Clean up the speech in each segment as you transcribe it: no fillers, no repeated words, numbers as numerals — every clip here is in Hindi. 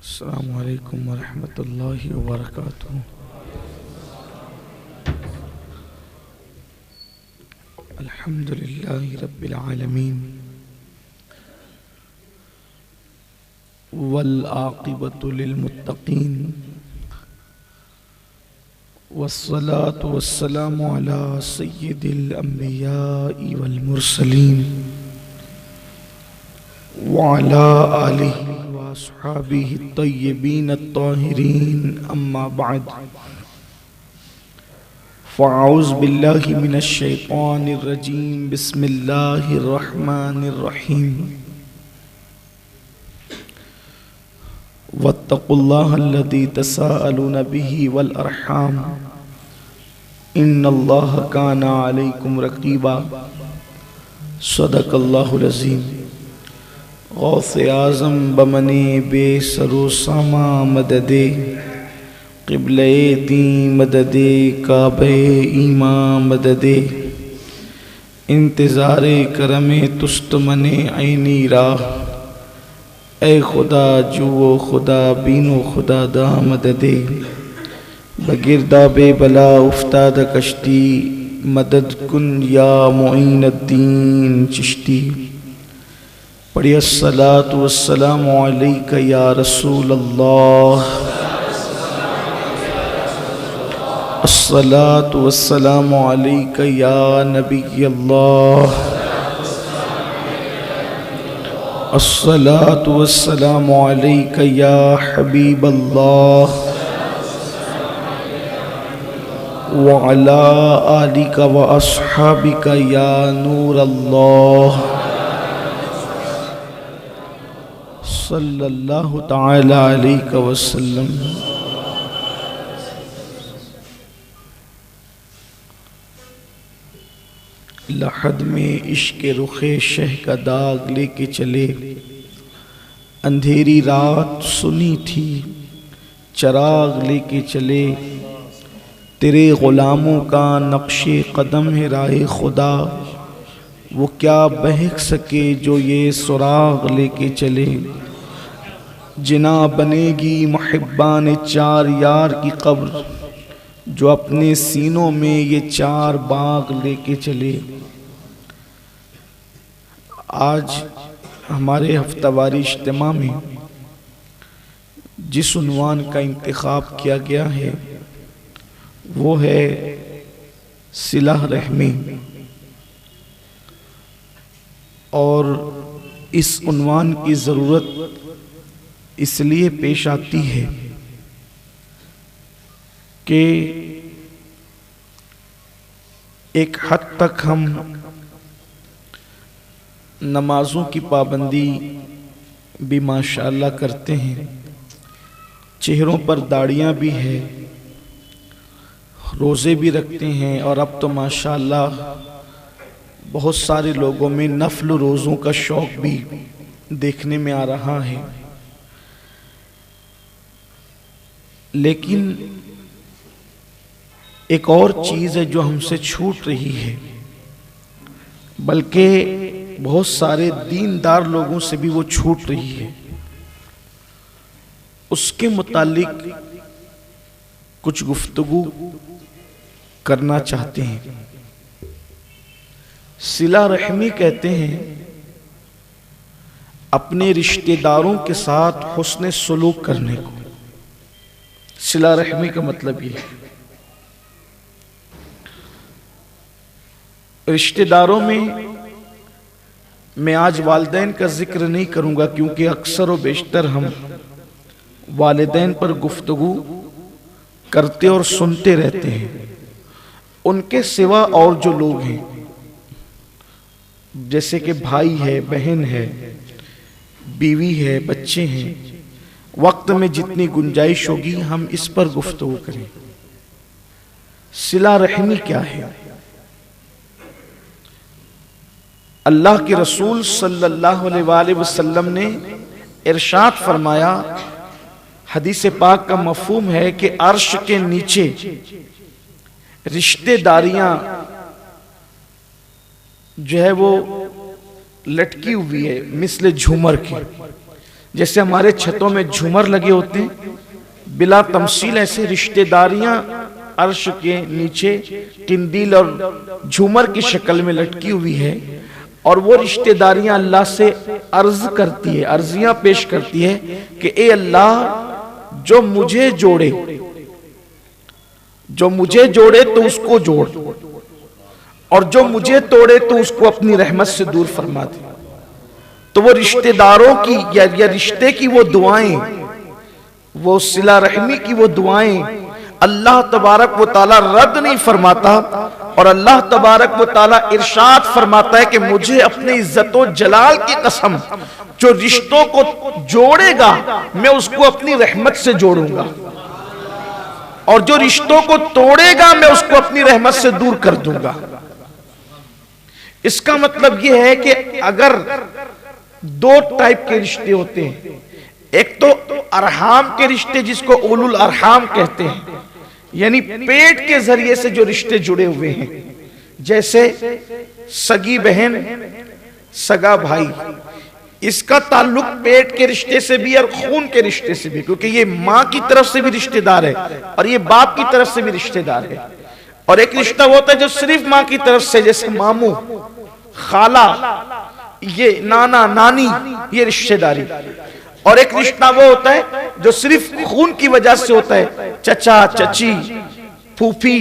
अस्सलामु अलैकुम वरहमतुल्लाहि वबरकातुहू। अल्हम्दुलिल्लाहि रब्बिल आलमीन वल आक़िबतु लिल मुत्तक़ीन वस्सलातु वस्सलामु अला सय्यिदिल अंबियाइ वल मुरसलीन व अला आलिहि व अस्हाबिहि तय्यबीन अत्ताहिरीन अम्मा बअद फ़अऊज़ु बिल्लाहि मिनश शैतानिर रजीम बिस्मिल्लाहिर रहमानिर रहीम वत्तक़ुल्लाहल्लज़ी तसाअलून बिही वल अरहाम इन्नल्लाह काना अलैकुम रक़ीबा सदक़ल्लाहुल अज़ीम। गौसे आज़म बमने बेसरो सामा मददे क़िबले दी मददे काबे ईमा मददे इंतज़ारे करमे तुस्त मने ऐनी राह ए खुदा जुओ खुदा बीनो खुदा दा मददे बगिरदा बेबला उफ्ताद कश्ती मदद कुन या मुईनुद्दीन चिश्ती। पढ़िए अस्सलातु वस्सलामु अलैका या रसूल अल्लाह, अस्सलातु वस्सलामु अलैका या नबी अल्लाह, अस्सलातु वस्सलामु अलैका या हबीब अल्लाह व अला आलिका व अस्हाबिका या नूर अल्लाह सल्लल्लाहु तआला अलैहि वसल्लम। लहद में इश्क रुखे शह का दाग लेके चले, अंधेरी रात सुनी थी चराग लेके चले, तेरे गुलामों का नक्शे कदम है राहे खुदा, वो क्या बहक सके जो ये सुराग लेके चले। जिना बनेगी मुहिब्बान चार यार की कब्र, जो अपने सीनों में ये चार बाग लेके चले। आज हमारे हफ्तावारी इज्तिमा में जिस उन्वान का इंतखाब किया गया है वो है सिला रहमी, और इस उन्वान की ज़रूरत इसलिए पेश आती है कि एक हद तक हम नमाजों की पाबंदी भी माशाअल्लाह करते हैं, चेहरों पर दाढ़ियाँ भी है, रोज़े भी रखते हैं, और अब तो माशाअल्लाह बहुत सारे लोगों में नफल रोज़ों का शौक़ भी देखने में आ रहा है। लेकिन एक और चीज़ है जो हमसे छूट रही है, बल्कि बहुत सारे दीनदार लोगों से भी वो छूट रही है। उसके मुतालिक कुछ गुफ्तगू करना चाहते हैं। सिला रहमी कहते हैं अपने रिश्तेदारों के साथ हुस्न सुलूक करने को। सिला रहमी का मतलब ये है, रिश्तेदारों में मैं आज वालिदैन का जिक्र नहीं करूंगा, क्योंकि अक्सर व बेशतर हम वालिदैन पर गुफ्तगू करते और सुनते रहते हैं। उनके सिवा और जो लोग हैं, जैसे कि भाई है, बहन है, बीवी है, बच्चे हैं, वक्त में जितनी गुंजाइश होगी हम इस पर गुफ्तगू करें। सिला रहमी क्या है? अल्लाह के रसूल सल्लल्लाहु अलैहि वसल्लम ने इरशाद फरमाया, हदीस पाक का मफहूम है कि अर्श के नीचे रिश्तेदारियां जो है वो लटकी हुई है मिस्ल झूमर की। जैसे हमारे छतों में झूमर लगे होते हैं, बिला तमसील ऐसे रिश्तेदारियां अर्श के नीचे किंदील और झूमर की शक्ल में लटकी हुई है, और वो रिश्तेदारियां अल्लाह से अर्ज करती है, अर्जियां पेश करती है कि ए अल्लाह, जो मुझे जोड़े तो उसको जोड़, और जो मुझे तोड़े तो उसको अपनी रहमत से दूर फरमा दे। तो वो रिश्तेदारों की या रिश्ते की वो दुआएं, वो सिला रहमी की वो दुआएं अल्लाह तबारक व ताला रद्द नहीं फरमाता, और अल्लाह तबारक व ताला इरशाद फरमाता है कि मुझे अपने इज्जत व जलाल की कसम, जो रिश्तों को जोड़ेगा मैं उसको अपनी रहमत से जोड़ूंगा, और जो रिश्तों को तोड़ेगा मैं उसको अपनी रहमत से दूर कर दूंगा। इसका मतलब यह है कि अगर दो टाइप के रिश्ते होते हैं, एक तो अरहाम के रिश्ते जिसको उलुल अरहाम कहते हैं, यानी पेट के जरिए से जो रिश्ते जुड़े हुए हैं, जैसे सगी बहन, सगा भाई, इसका ताल्लुक पेट के रिश्ते से भी और खून के रिश्ते से भी, क्योंकि ये माँ की तरफ से भी रिश्तेदार है और ये बाप की तरफ से भी रिश्तेदार है। और एक रिश्ता होता है जो सिर्फ माँ की तरफ से, जैसे मामू, खाला, ये नाना नानी, ये रिश्तेदारी। और एक रिश्ता वो होता है जो सिर्फ खून की वजह से होता है, चचा चची, फूफी,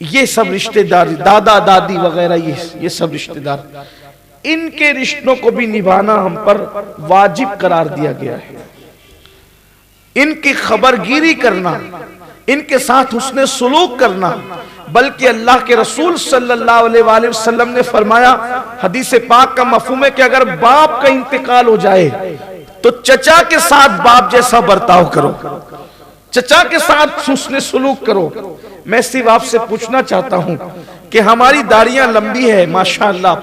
ये सब रिश्तेदारी, दादा दादी वगैरह, ये सब रिश्तेदार, इनके रिश्तों को भी निभाना हम पर वाजिब करार दिया गया है। इनकी खबरगिरी करना, इनके साथ हुस्ने सुलूक करना, बल्कि अल्लाह के रसूल सल्लल्लाहु अलैहि वसल्लम ने फरमाया, हदीस पाक का मफहूम है कि अगर बाप का इंतकाल हो जाए तो चचा के साथ बाप जैसा बर्ताव करो, चचा के साथ हुस्ने सुलूक करो। मैं सिर्फ आपसे पूछना चाहता हूं कि हमारी दाढ़ियां लंबी है माशाअल्लाह,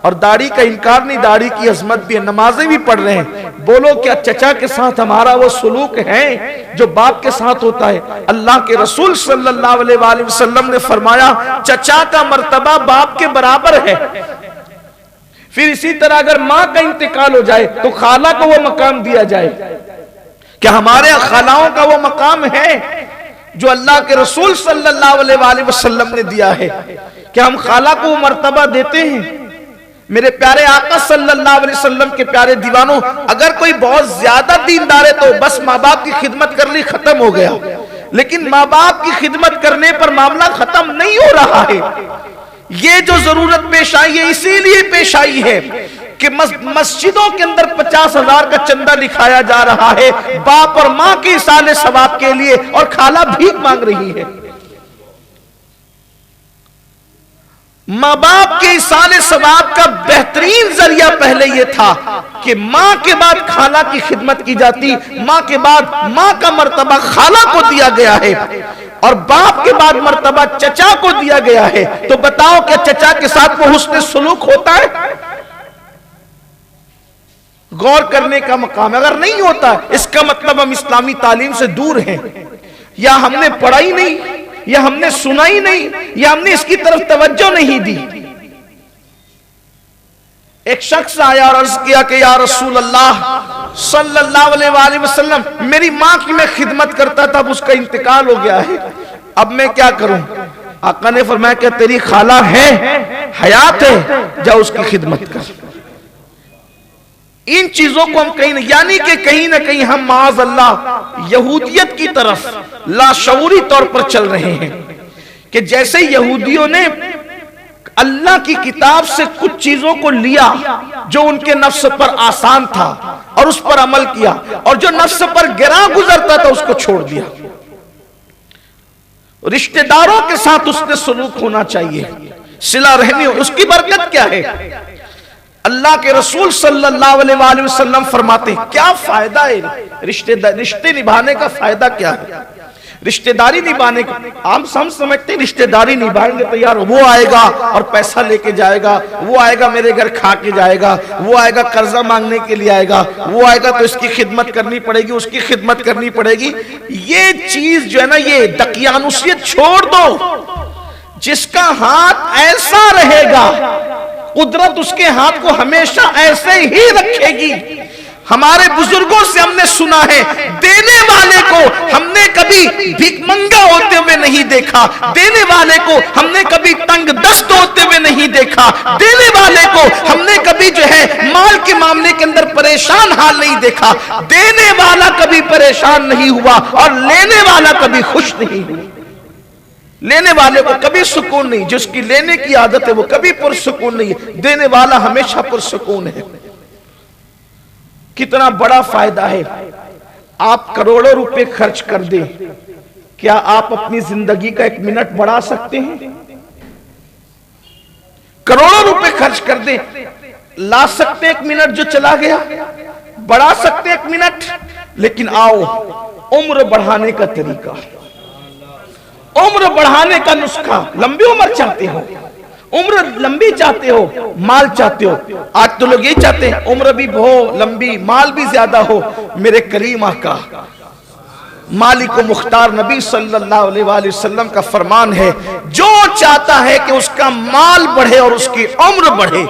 और दाढ़ी का इनकार नहीं, दाढ़ी की अजमत भी है, नमाजें भी पढ़ रहे हैं, बोलो क्या चचा के साथ हमारा वो सुलूक है जो बाप के साथ होता है? अल्लाह के रसूल सल्लल्लाहु अलैहि वसल्लम ने फरमाया, चचा का मर्तबा बाप के बराबर है। फिर इसी तरह अगर माँ का इंतकाल हो जाए तो खाला को वो मकाम दिया जाए। क्या हमारे खालाओं का वो मकाम है जो अल्लाह के रसूल सल्लल्लाहु अलैहि वसल्लम ने दिया है? क्या हम खाला को वो मर्तबा देते हैं? मेरे प्यारे आका सल्लल्लाहु अलैहि वसल्लम के प्यारे दीवानों, अगर कोई बहुत ज्यादा दीनदार है तो बस माँ बाप की खिदमत कर ली, खत्म हो गया। लेकिन माँ बाप की खिदमत करने पर मामला खत्म नहीं हो रहा है। ये जो जरूरत पेश आई है इसीलिए पेश आई है कि मस्जिदों के अंदर 50,000 का चंदा लिखाया जा रहा है बाप और माँ के इसाले सवाब के लिए, और खाला भीख मांग रही है। माँ बाप के इसाले सवाब का बेहतरीन जरिया पहले यह था कि माँ के बाद खाला की खिदमत की जाती, माँ के बाद माँ का मर्तबा खाला को दिया गया है, और बाप के बाद मर्तबा चचा को दिया गया है। तो बताओ क्या चचा के साथ वो हुस्न सुलूक होता है? गौर करने का मकाम। अगर नहीं होता इसका मतलब हम इस्लामी तालीम से दूर हैं, या हमने पढ़ा ही नहीं, या हमने सुना ही नहीं, या हमने इसकी तरफ तवज्जो नहीं दी। एक शख्स आया और अर्ज किया कि या रसूल अल्लाह सल्लल्लाहु अलैहि वसल्लम, मेरी माँ की मैं खिदमत करता था, अब उसका इंतकाल हो गया है, अब मैं क्या करूं? आका ने फरमाया क्या तेरी खाला है, हयात है, जाओ उसकी खिदमत कर। इन चीजों को हम कहीं, यानी कि कहीं ना कहीं हम माज़ अल्लाह यहूदियत की तरफ लाशऊरी तौर पर चल रहे हैं कि जैसे यहूदियों ने अल्लाह की किताब से कुछ चीजों को लिया जो उनके नफ्स पर आसान था और उस पर अमल किया, और जो नफ्स पर गिरा गुजरता था उसको छोड़ दिया। रिश्तेदारों के साथ उसने सुलूक होना चाहिए, सिला रहमी, उसकी बरकत क्या है? अल्लाह के रसूल सल्लल्लाहु अलैहि वसल्लम फरमाते हैं, क्या फायदा है रिश्ते निभाने का? फायदा क्या है रिश्तेदारी निभाने का? हम समझते हैं रिश्तेदारी निभाएंगे तो यार वो आएगा और पैसा लेके जाएगा, वो आएगा मेरे घर खा के जाएगा, वो आएगा कर्जा मांगने के लिए आएगा, वो आएगा तो इसकी खिदमत करनी पड़ेगी, उसकी खिदमत करनी पड़ेगी। ये चीज जो है ना, ये दकियानुसियत छोड़ दो। जिसका हाथ ऐसा रहेगा कुदरत उसके हाथ को हमेशा ऐसे ही रखेगी। हमारे बुजुर्गों से हमने सुना है, देने वाले को हमने कभी भिखमंगा होते हुए नहीं देखा, देने वाले को हमने कभी तंग दस्त होते हुए नहीं देखा, देने वाले को हमने कभी जो है माल के मामले के अंदर परेशान हाल नहीं देखा। देने वाला कभी परेशान नहीं हुआ और लेने वाला कभी खुश नहीं हुआ। लेने वाले को कभी सुकून नहीं, जिसकी लेने की आदत है वो कभी पुरसुकून नहीं है, देने वाला हमेशा पुरसुकून है। कितना बड़ा फायदा है। आप करोड़ों रुपए खर्च कर दें, क्या आप अपनी जिंदगी का 1 मिनट बढ़ा सकते हैं? करोड़ों रुपए खर्च कर दें, ला सकते 1 मिनट जो चला गया, बढ़ा सकते 1 मिनट। लेकिन आओ, उम्र बढ़ाने का तरीका, उम्र बढ़ाने का नुस्खा। लंबी उम्र चाहते हो, उम्र लंबी चाहते हो, माल चाहते हो। आज तो लोग ये चाहते हैं उम्र भी हो लंबी, माल भी ज्यादा हो। मेरे करीम आका मालिक मुख्तार नबी सल्लल्लाहु अलैहि वसल्लम का फरमान है, जो चाहता है कि उसका माल बढ़े और उसकी उम्र बढ़े,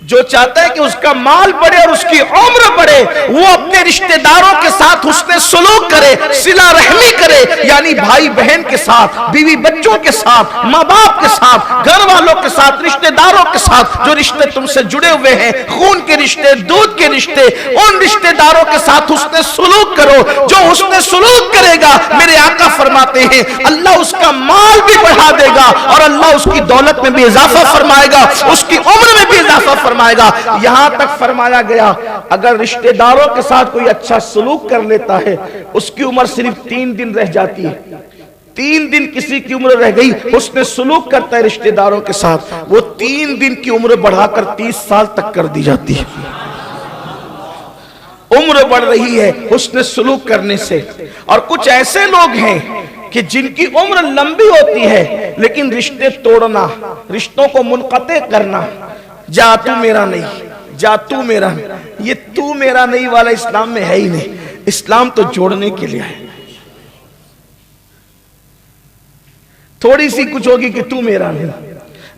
जो चाहता है कि उसका माल बढ़े और उसकी उम्र बढ़े, वो अपने रिश्तेदारों के साथ हुस्ने सुलूक करे, सिला रहमी करे, यानी भाई बहन के साथ, बीवी बच्चों के साथ, माँ बाप के साथ, घर वालों के साथ, रिश्तेदारों के साथ, जो रिश्ते तुमसे जुड़े हुए हैं, खून के रिश्ते, दूध के रिश्ते, उन रिश्तेदारों के साथ हुस्ने सुलूक करो। जो हुस्ने सुलूक करेगा, मेरे आका फरमाते हैं, अल्लाह उसका माल भी बढ़ा देगा और अल्लाह उसकी दौलत में भी इजाफा फरमाएगा, उसकी उम्र में भी इजाफा फरमाएगा। यहां तक फरमाया गया, अगर रिश्तेदारों के साथ कोई अच्छा सलूक कर लेता है, उसकी उम्र सिर्फ 3 दिन रह जाती है। 3 दिन किसी की उम्र रह गई, उसने सलूक करता है रिश्तेदारों के साथ, वो 3 दिन की उम्र बढ़ाकर 30 साल तक कर दी जाती है। उम्र बढ़ रही है उसने सलूक करने से। और कुछ ऐसे लोग हैं कि जिनकी उम्र लंबी होती है, लेकिन रिश्ते तोड़ना, रिश्तों को मुनक़ते करना, जा तू मेरा नहीं, जा तू मेरा नहीं, ये तू मेरा नहीं वाला इस्लाम में है ही नहीं। इस्लाम तो जोड़ने के लिए है। थोड़ी सी कुछ होगी कि तू मेरा नहीं,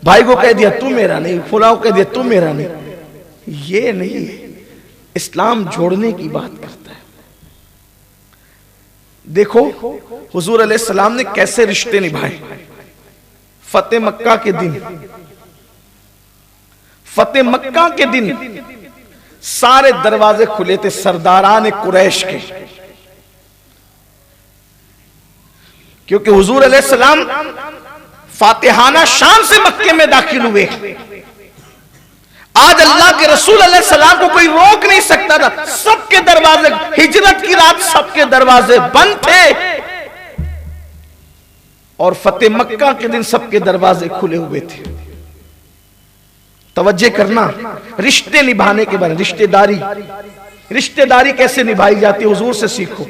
भाई को कह दिया तू मेरा नहीं, फुलाओ कह दिया तू मेरा नहीं, ये नहीं है। इस्लाम जोड़ने की बात करता है। देखो हुजूर अलैहिस्सलाम ने कैसे रिश्ते निभाए। फतेह मक्का के दिन, फतेह मक्का के दिन सारे दरवाजे खुले थे सरदारान कुरैश के, क्योंकि हुजूर अलैहिस्सलाम फातिहाना शान से मक्के में दाखिल हुए। आज अल्लाह के रसूल अलैहिस्सलाम को कोई रोक नहीं सकता था। सबके दरवाजे, हिजरत की रात सबके दरवाजे बंद थे और फतेह मक्का के दिन सबके दरवाजे खुले हुए थे। तवज्जो करना, रिश्ते निभाने के बारे में, रिश्तेदारी, रिश्तेदारी कैसे निभाई जाती है हुजूर से सीखो।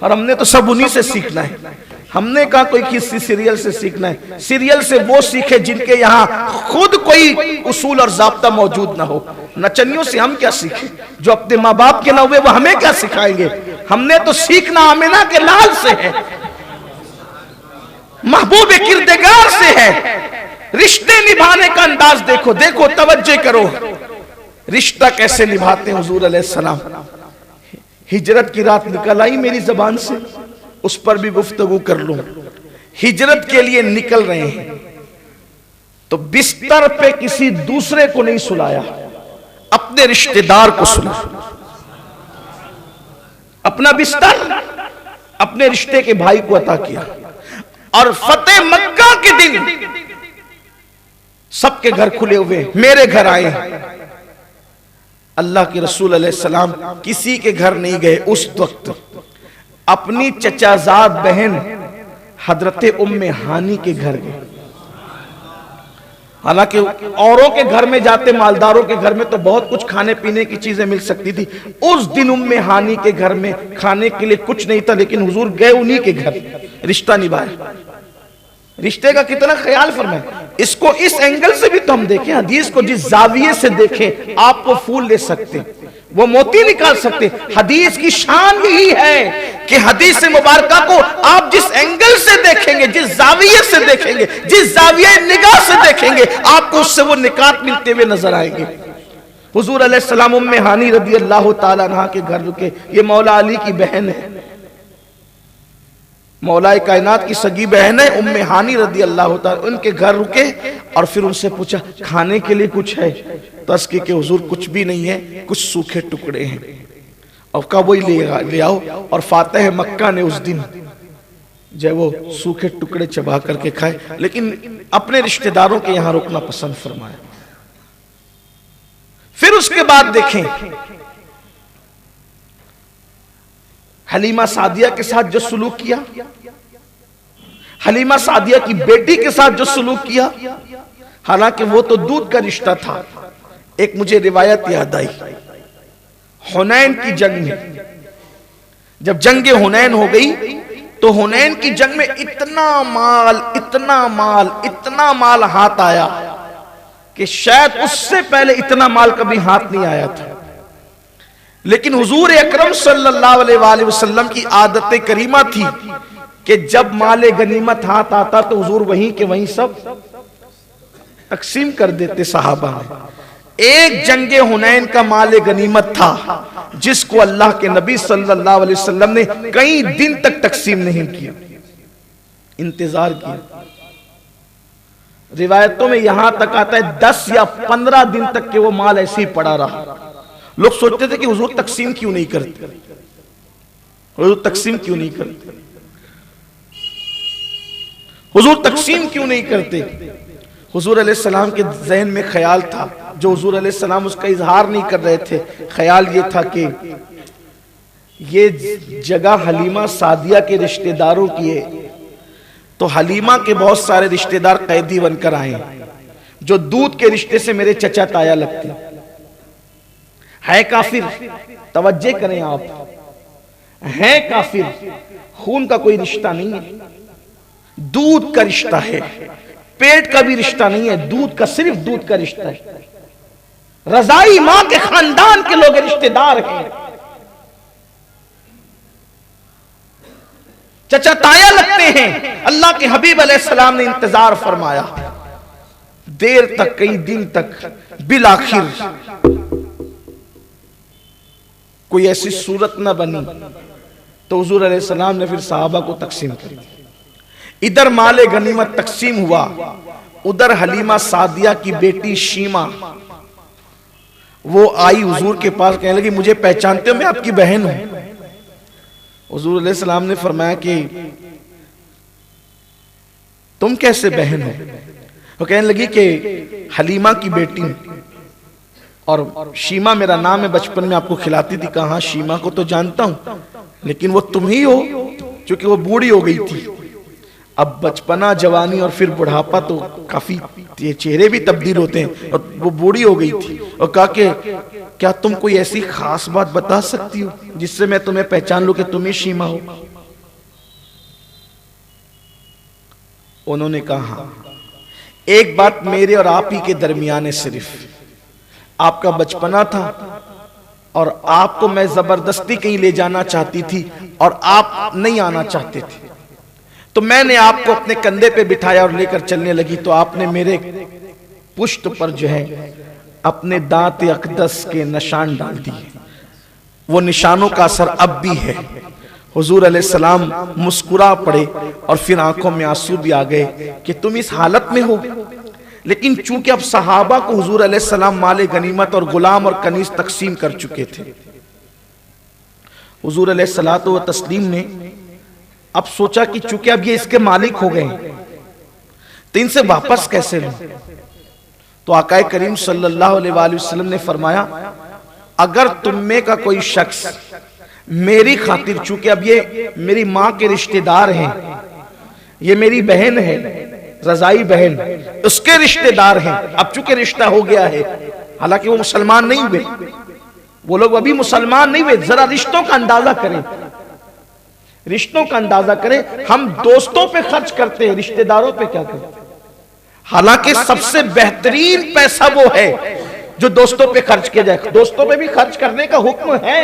और हमने तो सब उन्हीं से सीखना है। हमने कहा कोई किसी सीरियल से सीखना है। सीरियल से वो सीखे जिनके यहाँ खुद कोई उसूल और ज़ाब्ता मौजूद ना हो। नचनियों से हम क्या सीखें, जो अपने माँ बाप के ना हुए वो हमें क्या सिखाएंगे। हमने तो सीखना आमिना के लाल से है, महबूब किरदगार से है। रिश्ते निभाने का अंदाज देखो, देखो तवज्जो करो, रिश्ता कैसे निभाते हैं हुजूर अलैहिस्सलाम। हिजरत की रात निकल आई मेरी जबान से, उस पर भी गुफ्तगू कर लूं। हिजरत के लिए निकल रहे हैं तो बिस्तर पे किसी दूसरे को नहीं सुलाया, अपने रिश्तेदार को सुला। अपना बिस्तर अपने रिश्ते के भाई को अता किया। और फतेह मक्का के दिन सबके घर खुले हुए, मेरे घर आए। अल्लाह के रसूल अलैहिस्सलाम किसी के घर नहीं गए। उस वक्त अपनी चचाजाद बहन हजरत उम्मे हानी के घर गए। हालांकि औरों के घर में जाते, मालदारों के घर में तो बहुत कुछ खाने पीने की चीजें मिल सकती थी। उस दिन उम्मे हानी के घर में खाने के लिए कुछ नहीं था, लेकिन हुजूर गए उन्हीं के घर, रिश्ता निभाया। रिश्ते का कितना ख्याल फरमाए। इसको इस एंगल से भी तो हम देखें, हदीस को जिस जाविये से देखें, आप वो फूल ले सकते, वो मोती निकाल सकते। हदीस की शान यही है कि हदीस मुबारका को आप जिस एंगल से देखेंगे, जिस जाविये से देखेंगे, जिस जाविये निगाह से देखेंगे, आपको उससे वो निकात मिलते हुए नजर आएंगे। हुजूर अलैहिस्सलाम उम्मे हानी रदी अल्लाह ताला अन्हा के घर रुके। ये मौला अली की बहन है, मौलाए कायनात की सगी बहन है उम्मे हानी रदी अल्लाह ताला। उनके घर रुके और फिर उनसे पूछा खाने के लिए कुछ है? तो अर्ज़ की कि हुजूर कुछ भी नहीं है, कुछ सूखे टुकड़े हैं। और कहा वही ले आओ। और फातिह मक्का ने उस दिन जब वो सूखे टुकड़े चबा करके खाए, लेकिन अपने रिश्तेदारों के यहां रुकना पसंद फरमाया। फिर उसके बाद देखें हलीमा सादिया के साथ जो सुलूक किया, हलीमा सादिया की बेटी के साथ जो सुलूक किया, हालांकि वो तो दूध का रिश्ता था। एक मुझे रिवायत याद आई, हुनैन की जंग में जब जंग हुनैन हो गई तो हुनैन की जंग में इतना माल हाथ आया कि शायद उससे पहले इतना माल कभी हाथ नहीं आया था। लेकिन हुजूर अकरम सल्लल्लाहु अलैहि वसल्लम की आदत करीमा थी कि जब माले गनीमत हाथ आता तो हुजूर वहीं के वहीं सब तकसीम कर देते सहाबा में। एक जंगे हुनैन का माले गनीमत था जिसको अल्लाह के नबी सल्लल्लाहु अलैहि वसल्लम ने कई दिन तक तकसीम नहीं किया, इंतजार किया। रिवायतों में यहां तक आता है 10 या 15 दिन तक के वो माल ऐसे ही पड़ा रहा। लोग सोचते थे कि हुजूर तकसीम क्यों नहीं करते, हुजूर तकसीम क्यों नहीं करते, हुजूर तकसीम क्यों नहीं करते। हुजूर अलैहिस्सलाम के ज़हन में ख्याल था, जो हुजूर अलैहिस्सलाम उसका इजहार नहीं कर रहे थे। ख्याल ये था कि ये जगह हलीमा सादिया के रिश्तेदारों की है, तो हलीमा के बहुत सारे रिश्तेदार कैदी बनकर आए जो दूध के रिश्ते से मेरे चचा ताया लगते है। काफिर, तवज्जे करें आप, है काफिर, खून का कोई रिश्ता नहीं है, दूध का रिश्ता है, पेट का भी रिश्ता नहीं है, दूध का, सिर्फ दूध का रिश्ता है। रजाई मां के खानदान के लोग रिश्तेदार हैं, चचा ताया लगते हैं। अल्लाह के हबीब अलैहिस्सलाम ने इंतजार फरमाया देर तक, कई दिन तक, बिलाखिर कोई ऐसी सूरत न बनी तो हुजूर अलैहिस्सलाम ने फिर सहाबा को तकसीम कर दी। इधर माले गनीमत तकसीम हुआ, उधर हलीमा सादिया की बेटी शीमा वो आई हुजूर के पास, कहने लगी मुझे पहचानते हो, मैं आपकी बहन हूं। हुजूर अलैहिस्सलाम ने फरमाया कि तुम कैसे बहन हो? वो कहने लगी कि हलीमा की बेटी और शीमा मेरा नाम है, बचपन में आपको खिलाती थी। कहा शीमा को तो जानता हूं, लेकिन वो तुम ही हो, क्योंकि वो बूढ़ी हो गई थी। अब बचपना, जवानी और फिर बुढ़ापा तो काफी चेहरे भी तब्दील होते हैं, और वो बूढ़ी हो गई थी। और कहा कि क्या तुम कोई ऐसी खास बात बता सकती हो जिससे मैं तुम्हें पहचान लूं कि तुम ही शीमा हो? उन्होंने कहा एक बात मेरे और आप ही के दरमियान है, सिर्फ आपका बचपना था और आपको मैं जबरदस्ती कहीं ले जाना चाहती थी और आप नहीं आना चाहते थे, तो मैंने आपको अपने कंधे पे बिठाया और लेकर चलने लगी, तो आपने मेरे पुष्ट पर जो है अपने दांत अक़दस के निशान डाल दिए। वो निशानों का असर अब भी है। हुजूर अलैहिस्सलाम मुस्कुरा पड़े और फिर आंखों में आंसू भी आ गए कि तुम इस हालत में हो। लेकिन चूंकि अब सहाबा को हुजूर अलैहिस्सलाम माले गनीमत और गुलाम और कनीज तकसीम कर चुके थे, हुजूर अलैहिस्सलातो व तस्लीम ने अब सोचा कि चूंकि अब ये इसके मालिक हो गए तो इनसे वापस कैसे लूं। तो आकाए करीम सल्लल्लाहु अलैहि वसल्लम ने फरमाया अगर तुम में का कोई शख्स मेरी खातिर, चूंकि अब ये मेरी मां के रिश्तेदार हैं, ये मेरी बहन है, रजाई बहन, उसके रिश्तेदार हैं, अब चूंकि रिश्ता हो गया है, हालांकि वो मुसलमान नहीं हुए, वो लोग अभी मुसलमान नहीं हुए। जरा रिश्तों का अंदाजा करें, रिश्तों का अंदाजा करें। हम दोस्तों पे खर्च करते हैं, रिश्तेदारों पे क्या करते हैं? हालांकि सबसे बेहतरीन पैसा वो है जो दोस्तों पे खर्च किया जाए। दोस्तों पे भी खर्च करने का हुक्म है,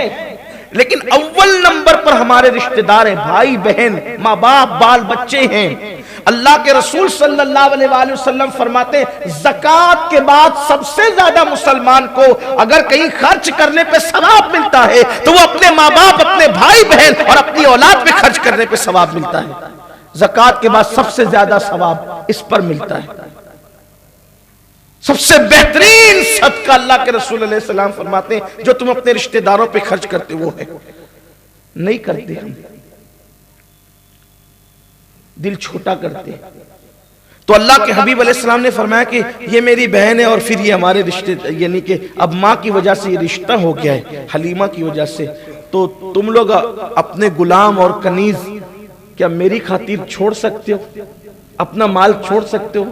लेकिन अव्वल नंबर पर हमारे रिश्तेदार हैं, भाई बहन, माँ बाप, बाल बच्चे हैं। अल्लाह के रसूल सल्लल्लाहु अलैहि वसल्लम फरमाते हैं ज़कात के बाद सबसे ज्यादा मुसलमान को अगर कहीं खर्च करने पे सवाब मिलता है तो वो अपने माँ बाप, अपने भाई बहन और अपनी औलाद पे खर्च करने पे सवाब मिलता है। ज़कात के बाद सबसे ज्यादा सवाब इस पर मिलता है। सबसे बेहतरीन सदका अल्लाह के रसूल अलैहि सलाम फरमाते हैं जो तुम अपने रिश्तेदारों पे खर्च करते वो है। नहीं करते हम, दिल छोटा करते। तो अल्लाह के हबीब अलैहिस्सलाम ने फरमाया कि ये मेरी बहन है और फिर ये हमारे रिश्ते, यानी कि अब माँ की वजह से ये रिश्ता हो गया है, हलीमा की वजह से, तो तुम लोग अपने गुलाम और कनीज क्या मेरी खातिर छोड़ सकते हो, अपना माल छोड़ सकते हो?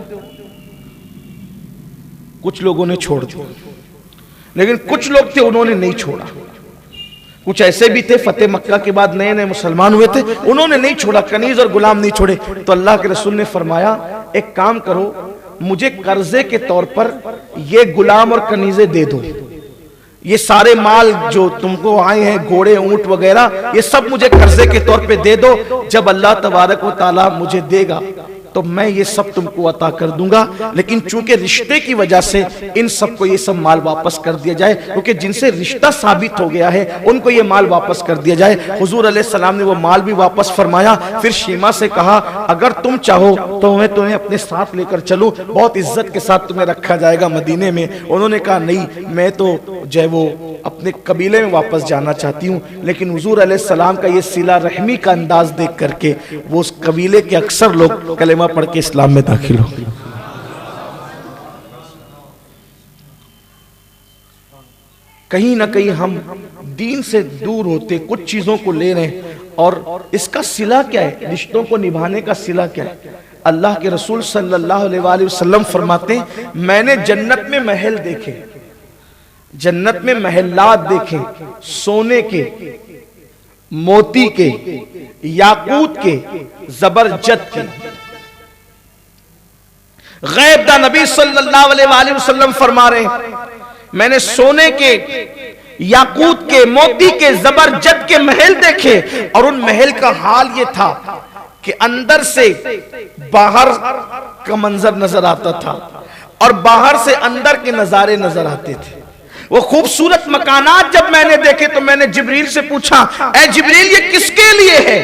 कुछ लोगों ने छोड़ दिया, लेकिन कुछ लोग थे उन्होंने नहीं छोड़ा। कुछ ऐसे भी थे फतेह मक्का के बाद नए नए मुसलमान हुए थे, उन्होंने नहीं छोड़ा, कनीज और गुलाम नहीं छोड़े। तो अल्लाह के रसूल ने फरमाया एक काम करो, मुझे कर्जे के तौर पर ये गुलाम और कनीजे दे दो, ये सारे माल जो तुमको आए हैं, घोड़े ऊंट वगैरह, ये सब मुझे कर्जे के तौर पे दे दो। जब अल्लाह तबारक व तआला मुझे देगा तो मैं ये सब तुमको अता कर दूंगा, लेकिन चूंकि रिश्ते की वजह से इन सबको ये सब माल वापस कर दिया जाए, क्योंकि जिनसे रिश्ता साबित हो गया है उनको ये माल वापस कर दिया जाए। हुजूर अलैहिस्सलाम ने वो माल भी वापस फरमाया। फिर शीमा से कहा अगर तुम चाहो तो मैं तुम्हें अपने साथ लेकर चलूं, बहुत इज्जत के साथ तुम्हें रखा जाएगा मदीने में। उन्होंने कहा नहीं, मैं तो जो है वो अपने कबीले में वापस जाना चाहती हूँ। लेकिन हुजूर अलैहिस्सलाम का ये सिला रहमी का अंदाज देख करके वो उस कबीले के अक्सर लोग कलेमा पढ़ के इस्लाम में दाखिल हो गए। कहीं ना कहीं हम दीन से दूर होते, कुछ चीजों को ले रहे हैं, और इसका सिला क्या है, रिश्तों को निभाने का सिला क्या है? अल्लाह के रसूल सल्लल्लाहु अलैहि वसल्लम फरमाते हैं मैंने जन्नत में महल देखे, जन्नत में महल्लात देखे, सोने के, मोती के, याकूत के, जबरजद के। गैब दा नबी सल्लल्लाहु अलैहि वसल्लम फरमा रहे हैं मैंने सोने के, याकूत के, मोती के, जबरजद के महल देखे, और उन महल का हाल ये था कि अंदर से बाहर का मंजर नजर आता था और बाहर से अंदर के नजारे नजर आते थे। वो खूबसूरत मकानात जब मैंने देखे तो मैंने जिब्रील से पूछा ऐ जिब्रील ये किसके लिए है?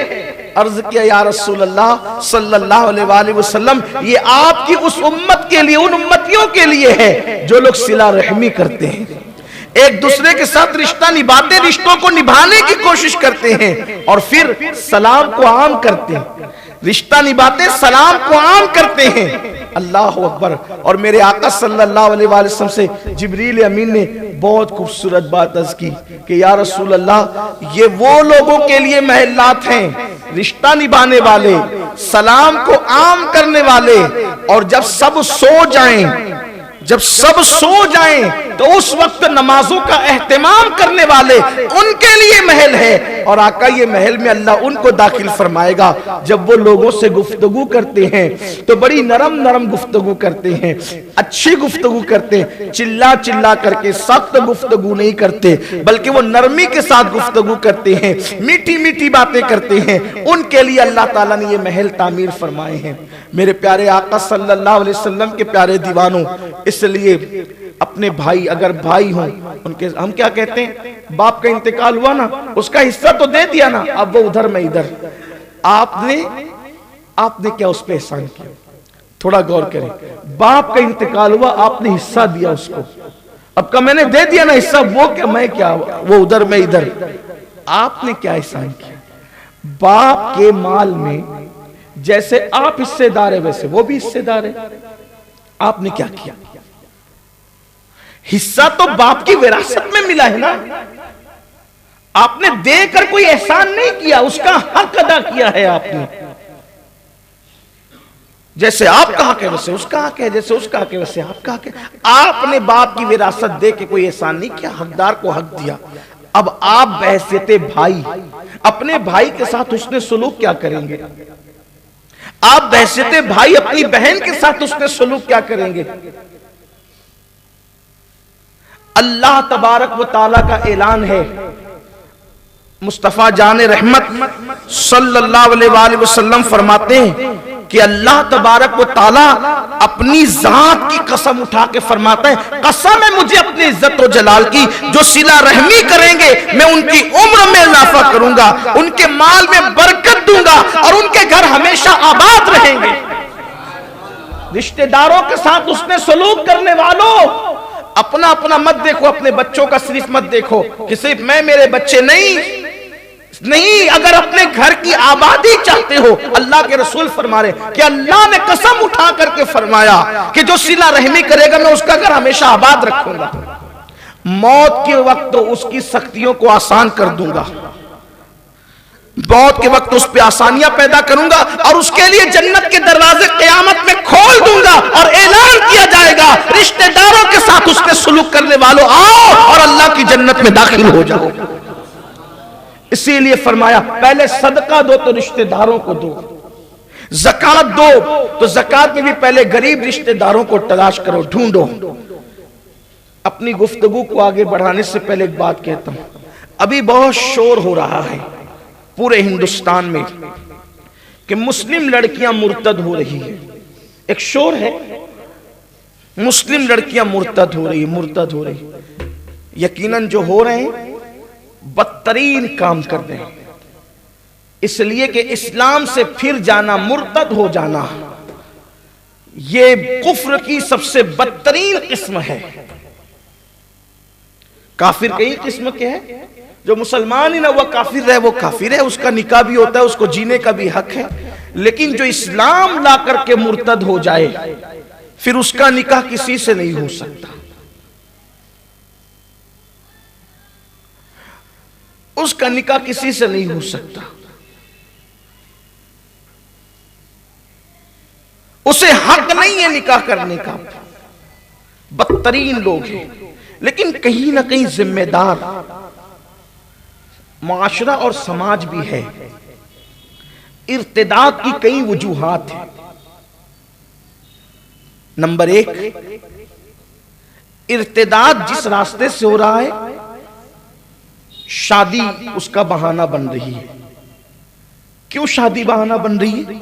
अर्ज किया या रसूल अल्लाह सल्लल्लाहु अलैहि वसल्लम ये आपकी उस उम्मत के लिए, उन उम्मतियों के लिए है जो लोग सिला रहमी करते हैं, एक दूसरे के साथ रिश्ता निभाते, रिश्तों को निभाने की कोशिश करते हैं और फिर सलाम को आम करते हैं, रिश्ता निभाते सलाम को आम करते हैं। अल्लाह अकबर। और मेरे आका सल्लल्लाहु अलैहि वसल्लम से जिब्रील अमीन ने बहुत खूबसूरत बात अर्ज की कि या रसूल अल्लाह ये वो लोगों के लिए महल्लात हैं, रिश्ता निभाने वाले, सलाम को आम करने वाले, और जब सब सो जाएं, जब सब सो जाएं तो उस वक्त नमाजों का एहतमाम करने वाले, उनके लिए महल है। और आका ये महल में अल्लाह उनको दाखिल फरमाएगा जब वो लोगों से गुफ्तगू करते हैं तो बड़ी नरम नरम गुफ्तगू करते हैं, अच्छी गुफ्तगू करते हैं, चिल्ला चिल्ला करके सख्त गुफ्तगू नहीं करते, बल्कि वो नरमी के साथ गुफ्तगू करते हैं, मीठी मीठी बातें करते हैं। उनके लिए अल्लाह ताला ने ये महल तामीर फरमाए हैं। मेरे प्यारे आका सल्लल्लाहु अलैहि वसल्लम के प्यारे दीवानों, इसलिए अपने भाई, अगर भाई हों उनके, हम क्या कहते हैं, बाप का इंतकाल हुआ ना, उसका हिस्सा तो दे दिया ना, अब वो उधर में इधर। आपने क्या उस पे एहसान किया? थोड़ा गौर करें। बाप का इंतकाल हुआ, आपने हिस्सा दिया उसको, अब का मैंने दे दिया ना हिस्सा, वो क्या मैं क्या, वो उधर में इधर। आपने क्या एहसान किया? बाप के माल में जैसे आप हिस्सेदार है वैसे वो भी हिस्सेदार है। आपने क्या किया? हिस्सा तो बाप की विरासत में मिला है ना, आपने देकर कोई एहसान नहीं किया, उसका हक अदा किया है आपने। जैसे आपका हक है वैसे उसका हक है, जैसे उसका हक है वैसे आपका हक है। आपने बाप की विरासत दे के कोई एहसान नहीं किया, हकदार को हक दिया। अब आप बहैसियते भाई अपने भाई के साथ उसने सुलूक क्या करेंगे? आप बहैसियते भाई अपनी बहन के साथ उसने सुलूक क्या करेंगे? अल्लाह तबारक व ताला का ऐलान है, मुस्तफा जान रहमत सल्लल्लाहु अलैहि वसल्लम फरमाते हैं कि अल्लाह तबारक व तआला अपनी जात की कसम उठा के फरमाता है, कसम है मुझे अपनी इज्जत व जलाल की, जो सिला रहमी करेंगे मैं उनकी उम्र में इजाफा करूंगा, उनके माल में बरकत दूंगा और उनके घर हमेशा आबाद रहेंगे। रिश्तेदारों के साथ उसने सलूक करने वालों, अपना अपना मत देखो, अपने बच्चों का सिर्फ मत देखो कि सिर्फ मैं मेरे बच्चे, नहीं, अगर अपने घर की आबादी चाहते हो, अल्लाह के रसूल फरमा रहे कि अल्लाह ने कसम उठा करके फरमाया कि जो सिला रहमी करेगा मैं उसका घर हमेशा आबाद रखूंगा, मौत के वक्त तो उसकी सख्तियों को आसान कर दूंगा, मौत के वक्त उस पर आसानियां पैदा करूंगा और उसके लिए जन्नत के दरवाजे क़यामत में खोल दूंगा और ऐलान किया जाएगा, रिश्तेदारों के साथ उसने सुलूक करने वालों आओ और अल्लाह की जन्नत में दाखिल हो जाओ। इसीलिए फरमाया पहले सदका दो तो रिश्तेदारों को दो, ज़कात दो तो ज़कात में भी पहले गरीब रिश्तेदारों को तलाश करो, ढूंढो। अपनी गुफ्तगू को आगे बढ़ाने से पहले एक बात कहता हूं, अभी बहुत शोर हो रहा है पूरे हिंदुस्तान में कि मुस्लिम लड़कियां मुर्तद हो रही है। एक शोर है, मुस्लिम लड़कियां मुर्तद हो रही। यकीनन जो हो रहे हैं बदतरीन काम कर रहे हैं, इसलिए कि इस्लाम से फिर जाना, मुर्तद हो जाना, ये कुफ्र की सबसे बदतरीन किस्म है। काफिर कई किस्म के हैं, जो मुसलमान ही ना हुआ काफिर है वो काफिर है, उसका निकाह भी होता है, उसको जीने का भी हक है, लेकिन जो इस्लाम ला करके मुर्तद हो जाए फिर उसका निकाह किसी से नहीं हो सकता, उसका निकाह किसी से नहीं हो सकता, उसे हक नहीं है निकाह करने का। बदतरीन लोग हैं, लेकिन कहीं ना कहीं जिम्मेदार माशरा और समाज भी है। इर्तिदाद की कई वजूहात हैं। नंबर एक, इर्तिदाद जिस रास्ते से हो रहा है, शादी उसका बहाना बन रही है। क्यों शादी बहाना बन रही है?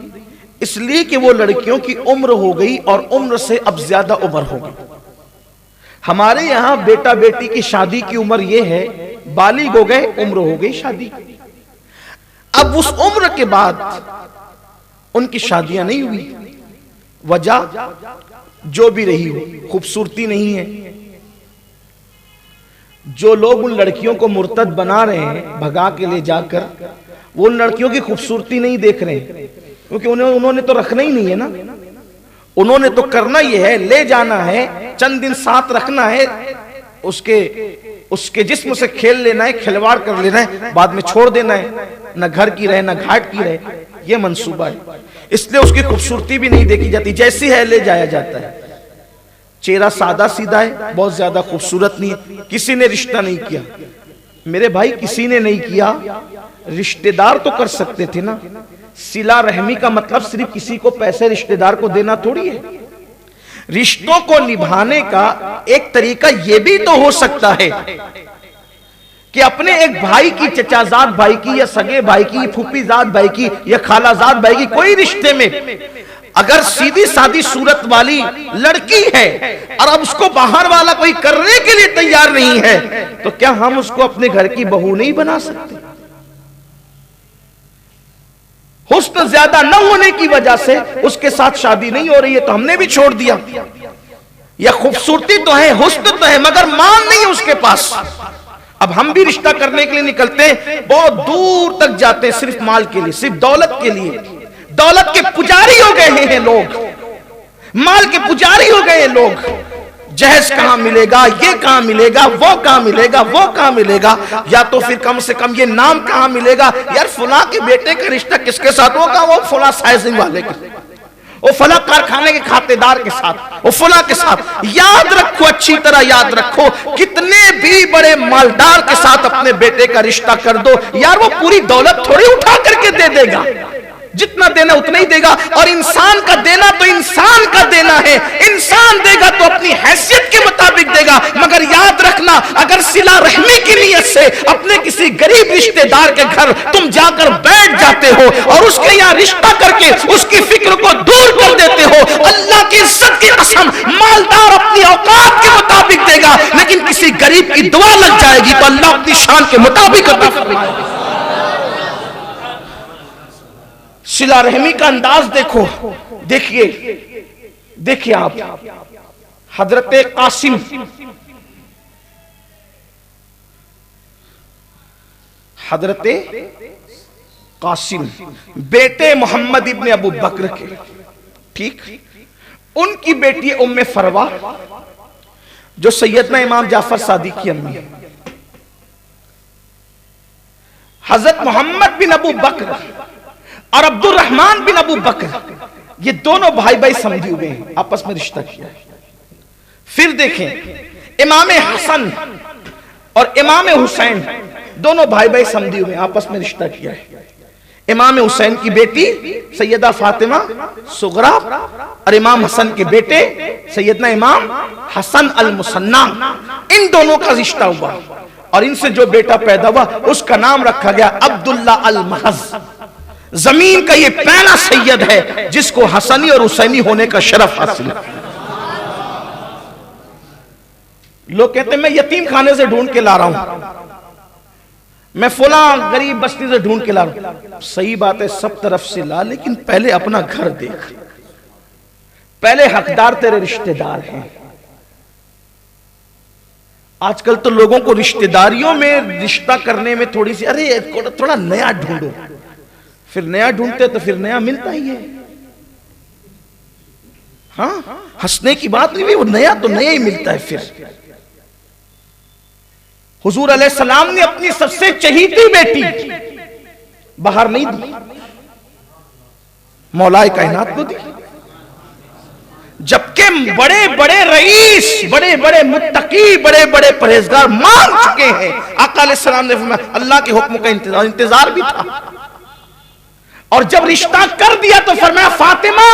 इसलिए कि वो लड़कियों की उम्र हो गई और उम्र से अब ज्यादा उम्र हो गई। हमारे यहां बेटा बेटी की शादी की उम्र ये है, बालिग हो गए, उम्र हो गई शादी। अब उस उम्र के बाद उनकी शादियां नहीं हुई, वजह जो भी रही हो, खूबसूरती नहीं है। जो लोग उन लड़कियों को मुर्तद बना रहे हैं भगा के ले जाकर, वो उन लड़कियों की खूबसूरती नहीं देख रहे हैं, क्योंकि उन्होंने तो रखना ही नहीं है ना, उन्होंने तो करना ही है, ले जाना है, चंद दिन साथ रखना है, उसके जिस्म से खेल लेना है, खिलवाड़ कर लेना है, बाद में छोड़ देना है, न घर की रहे न घाट की रहे, ये मंसूबा है। इसलिए उसकी खूबसूरती भी नहीं देखी जाती, जैसी है ले जाया जाता है। चेहरा सादा सीधा है, बहुत ज्यादा खूबसूरत नहीं है, किसी ने रिश्ता नहीं किया। मेरे भाई किसी ने नहीं किया, रिश्तेदार तो कर सकते थे ना। सिला रहमी का मतलब सिर्फ किसी को पैसे रिश्तेदार को देना थोड़ी है। रिश्तों को निभाने का एक तरीका यह भी तो हो सकता है कि अपने एक भाई की, चचाजाद भाई की या सगे भाई की, फूफीजाद भाई की या खालाजाद भाई की कोई रिश्ते में अगर सीधी सादी सूरत वाली लड़की है और अब उसको बाहर वाला कोई करने के लिए तैयार नहीं है, तो क्या हम उसको अपने घर की बहू नहीं बना सकते? हुस्न ज्यादा न होने की वजह से उसके साथ शादी नहीं हो रही है तो हमने भी छोड़ दिया। या खूबसूरती तो है, हुस्न तो है, मगर मान नहीं है उसके पास। अब हम भी रिश्ता करने के लिए निकलते हैं, बहुत दूर तक जाते हैं सिर्फ माल के लिए, सिर्फ दौलत के लिए। दौलत के पुजारी हो गए हैं लोग, माल के पुजारी हो गए हैं लोग। जहेज कहां मिलेगा, ये कहां मिलेगा, वो कहां मिलेगा, वो कहां मिलेगा, या तो फिर कम से कम ये नाम कहां मिलेगा। यार फुला के बेटे का रिश्ता किसके साथ होगा? वो फुला साइजिंग वाले के, वो फला कारखाने के खातेदार के साथ, वो फुला के साथ। याद रखो, अच्छी तरह याद रखो, कितने भी बड़े मालदार के साथ अपने बेटे का रिश्ता कर दो, यार वो पूरी दौलत थोड़ी उठा करके दे देगा। जितना देना उतना ही देगा। और इंसान का देना तो इंसान का देना है, इंसान देगा तो अपनी हैसियत के मुताबिक देगा। मगर याद रखना, अगर सिला रहमी की नीयत से अपने किसी गरीब रिश्तेदार के घर तुम जाकर बैठ जाते हो और उसके यहाँ रिश्ता करके उसकी फिक्र को दूर कर देते हो, अल्लाह की इज्जत की कसम, मालदार अपनी औकात के मुताबिक देगा, लेकिन किसी गरीब की दुआ लग जाएगी तो अल्लाह अपनी शान के मुताबिक अता फरमाएगा। सिला रहमी का अंदाज देखो, देखिए आप, हजरत कासिम, हजरत कासिम बेटे मोहम्मद इब्ने अबू बकर के, ठीक, उनकी बेटी उम्मे फरवा जो सैयदना इमाम जाफर सादिक की अम्मी है। हजरत मोहम्मद बिन अबू बकर और अब्दुल रहमान बिन अबू बकर, ये दोनों भाई भाई समझे हुए हैं, आपस में रिश्ता किया है। फिर देखें इमाम हसन और इमाम हुसैन दोनों भाई भाई समझे हुए हैं, आपस में रिश्ता किया है। इमाम हुसैन की बेटी सैयदा फातिमा सुगरा और इमाम हसन के बेटे सैयदना इमाम हसन अल मुसन्ना, इन दोनों का रिश्ता हुआ और इनसे जो बेटा पैदा हुआ उसका नाम रखा गया अब्दुल्ला अल महज। जमीन का ये पहला सैयद है जिसको हसनी और हुसैनी होने का शरफ हासिल है। लोग कहते हैं मैं यतीम खाने से ढूंढ के ला रहा हूं, मैं फुला गरीब बस्ती से ढूंढ के ला रहा हूं। सही बात है, सब तरफ से ला, लेकिन पहले अपना घर देख, पहले हकदार तेरे रिश्तेदार हैं। आजकल तो लोगों को रिश्तेदारियों में रिश्ता करने में थोड़ी सी, अरे थोड़ा नया ढूंढो, फिर नया ढूंढते तो फिर नया मिलता ही है। हाँ, हंसने की बात नहीं, वो नया तो नया ही मिलता है। फिर हुजूर अलैहिस्सलाम ने अपनी सबसे चहीती बेटी बाहर नहीं दी, मौलाए कायनात को दी, जबकि बड़े बड़े रईस, बड़े बड़े मुत्तकी, बड़े बड़े परहेजगार मांग चुके हैं। आका अलैहिस्सलाम ने फरमाया अल्लाह के हुक्म का इंतजार भी था, और जब रिश्ता कर दिया तो फरमाया फातिमा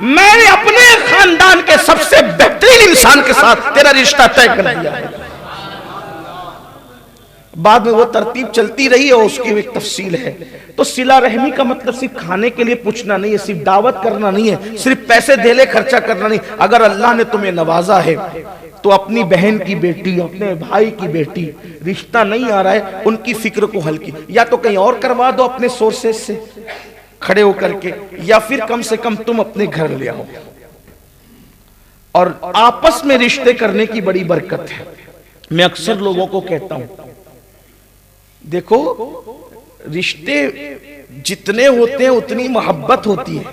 मैंने अपने खानदान के सबसे बेहतरीन इंसान के साथ तेरा रिश्ता तय कर दिया है। बाद में वो तरतीब चलती रही और उसकी एक तफसील है। तो सिला रहमी का मतलब सिर्फ खाने के लिए पूछना नहीं है, सिर्फ दावत करना नहीं है, सिर्फ पैसे देले खर्चा करना नहीं। अगर अल्लाह ने तुम्हें नवाजा है तो अपनी बहन की बेटी, अपने भाई की बेटी, रिश्ता नहीं आ रहा है, उनकी फिक्र को हल्की या तो कहीं और करवा दो अपने सोर्सेज से खड़े होकर के, या फिर कम से कम तुम अपने घर ले आओ। और आपस में रिश्ते करने की बड़ी बरकत है। मैं अक्सर लोगों को कहता हूं, देखो रिश्ते जितने होते हैं उतनी मोहब्बत होती है।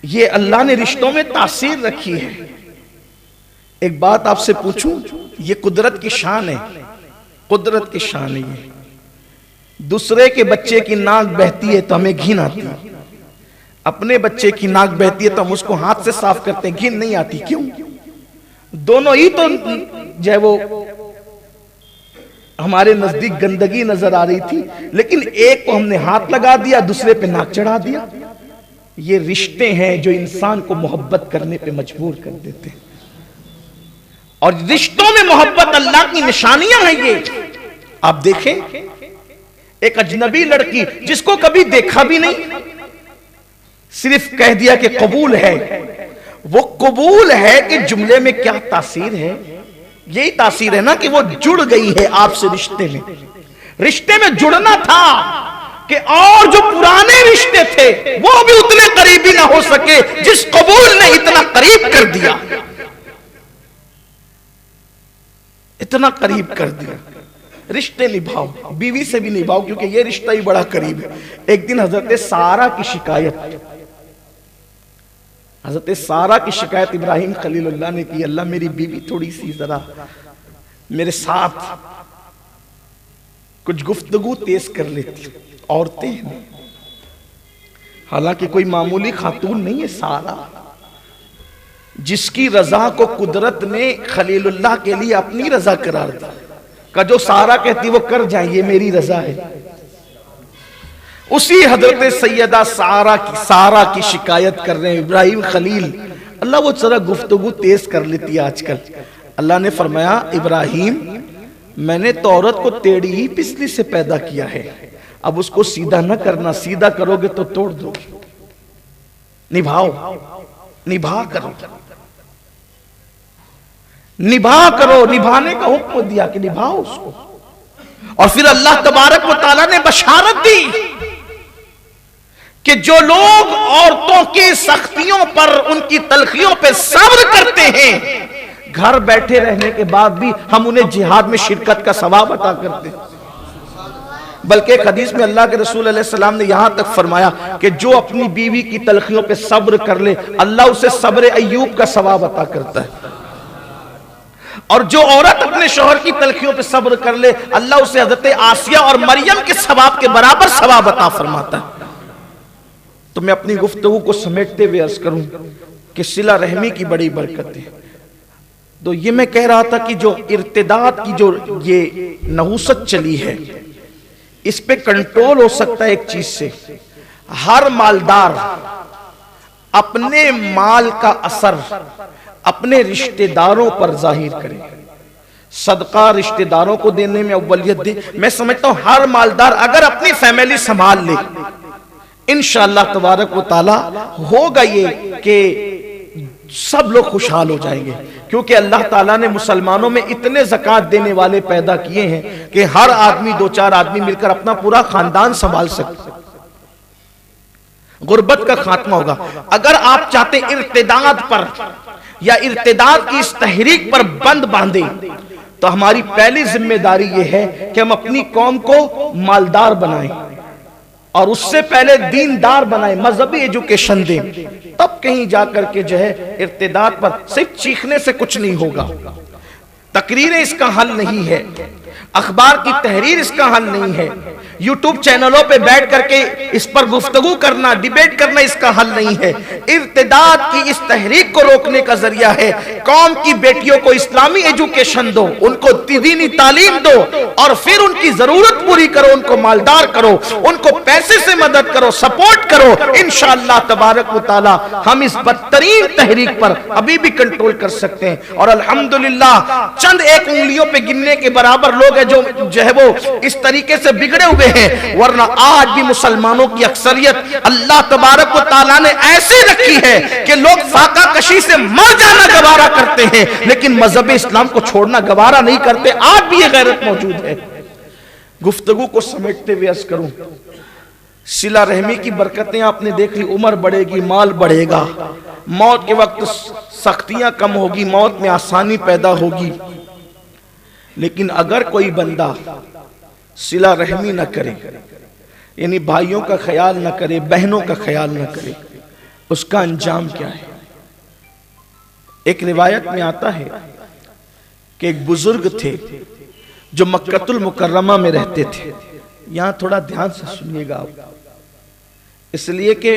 ये अल्लाह ने रिश्तों में तासीर रखी है। एक बात आपसे पूछूं, ये कुदरत की शान है, कुदरत की शान है। ये दूसरे के बच्चे की नाक बहती है तो हमें घिन आती है, अपने बच्चे की नाक बहती है तो हम उसको हाथ से साफ करते हैं, घिन नहीं आती। क्यों? दोनों ही तो जो है वो हमारे नजदीक गंदगी नजर आ रही थी, लेकिन एक को हमने हाथ लगा दिया, दूसरे पे नाक चढ़ा दिया। ये रिश्ते हैं जो इंसान को मोहब्बत करने पे मजबूर कर देते हैं, और रिश्तों में मोहब्बत अल्लाह की निशानियां हैं। ये आप देखें, एक अजनबी लड़की जिसको कभी देखा भी नहीं, सिर्फ कह दिया कि कबूल है, वो कबूल है कि जुमले में क्या तासीर है? यही तासीर है ना कि वो जुड़ गई है आपसे रिश्ते में। रिश्ते में जुड़ना था कि और जो पुराने रिश्ते थे वो भी उतने करीबी ना हो सके जिस कबूल ने इतना करीब कर दिया, इतना करीब कर दिया। रिश्ते निभाओ, बीवी से भी निभाओ, क्योंकि ये रिश्ता ही बड़ा करीब है। एक दिन हजरत सारा की शिकायत, हजरत सारा की शिकायत इब्राहिम खलीलुल्लाह ने की, अल्लाह मेरी बीवी थोड़ी सी जरा मेरे साथ कुछ गुफ्तगू तेज कर लेती। औरतें हैं, हालांकि कोई मामूली खातून नहीं है, सारा जिसकी रजा को कुदरत ने खलीलुल्लाह के लिए अपनी रजा करार दी, का जो सारा कहती वो कर जाए, ये मेरी रजा है। उसी हजरत सैयदा सारा की शिकायत कर रहे हैं इब्राहिम खलील। अल्लाह वो जरा गुफ्तगू तेज कर लेती है आजकल। अल्लाह ने फरमाया इब्राहिम मैंने तो औरत को टेढ़ी ही पिछली से पैदा किया है, अब उसको सीधा ना करना, सीधा करोगे तो तोड़ दोगे। निभाओ, निभा करो, निभा करो, निभाने का हुक्म दिया कि निभाओ उसको। और फिर अल्लाह तबारक व तआला ने बशारत दी कि जो लोग औरतों की सख्तियों पर, उनकी तलखियों पर सब्र करते हैं, घर बैठे रहने के बाद भी हम उन्हें जिहाद में शिरकत का सवाब अता करते हैं। बल्कि एक हदीस में अल्लाह के रसूल अलैहि सलाम ने यहां तक फरमाया कि जो अपनी बीवी की तलखियों पे सब्र कर ले, अल्लाह उसे सब्र अय्यूब का सवाब अता करता है। और जो औरत अपने शौहर की तलखियों पे सब्र कर ले, अल्लाह उसे हजरत आसिया और मरियम के सवाब के बराबर सवाब अता फरमाता है। तो मैं अपनी गुफ्तगू को समेटते हुए अर्ज करूं कि सिला रहमी की बड़ी बरकत है। तो ये मैं कह रहा था कि जो इर्तिदाद की जो ये नहुसत चली है, इस पे कंट्रोल हो सकता है एक चीज से। हर मालदार अपने माल का असर अपने रिश्तेदारों पर जाहिर करे, सदका रिश्तेदारों को देने में अव्वलियत दे। मैं समझता हूं हर मालदार अगर अपनी फैमिली संभाल ले, इंशाअल्लाह तबारक व तआला होगा ये कि सब लोग खुशहाल हो जाएंगे। क्योंकि अल्लाह ताला ने मुसलमानों में इतने ज़कात देने वाले पैदा किए हैं कि हर आदमी, 2-4 आदमी मिलकर अपना पूरा खानदान संभाल सकते। गुर्बत का खात्मा होगा। अगर आप चाहते इर्तिदाद पर या इर्तिदाद की इस तहरीक पर बंद बांधे, तो हमारी पहली जिम्मेदारी यह है कि हम अपनी कौम को मालदार बनाएं और उससे पहले दीनदार बनाएं, मजहबी एजुकेशन दें, तब कहीं जाकर के जो है इर्तिदाद पर सिर्फ चीखने से कुछ नहीं होगा। तकरीरें इसका हल नहीं है, अखबार की तहरीर इसका हल नहीं है, यूट्यूब चैनलों पे बैठ करके इस पर गुफ्तगू करना, डिबेट करना इसका हल नहीं है। इर्तिदाद की इस तहरीक को रोकने का जरिया है कौम की बेटियों को इस्लामी एजुकेशन दो, उनको दीनी तालीम दो और फिर उनकी जरूरत पूरी करो, उनको मालदार करो, उनको पैसे से मदद करो, सपोर्ट करो। इंशाअल्लाह तबारक व तआला हम इस बदतरीन तहरीक पर अभी भी कंट्रोल कर सकते हैं। और अल्हम्दुलिल्लाह चंद एक उंगलियों पे गिनने के बराबर लोग हैं जो है वो इस तरीके से बिगड़े हुए हैं, वरना आज भी मुसलमानों की अक्सरियत अल्लाह तबारक व तआला ने ऐसी रखी है कि लोग फाका कशी से मर जाना गवारा करते हैं, लेकिन मजहब इस्लाम को छोड़ना गवारा नहीं करते। आज भी ये गैरत मौजूद है। गुफ्तगू को समेटते हुए अर्ज करूं, सिला रहमी की बरकतें आपने देख ली, उम्र बढ़ेगी, माल बढ़ेगा, मौत के वक्त सख्तियां कम होगी, मौत में आसानी पैदा होगी। लेकिन अगर कोई बंदा सिला रहमी न करे, यानी भाइयों का ख्याल न करे, बहनों का ख्याल न करे, उसका अंजाम क्या है? एक रिवायत में आता है कि एक बुजुर्ग थे जो मक्कतुल मुकर्रमा में रहते थे। यहां थोड़ा ध्यान से सुनिएगा आप, इसलिए कि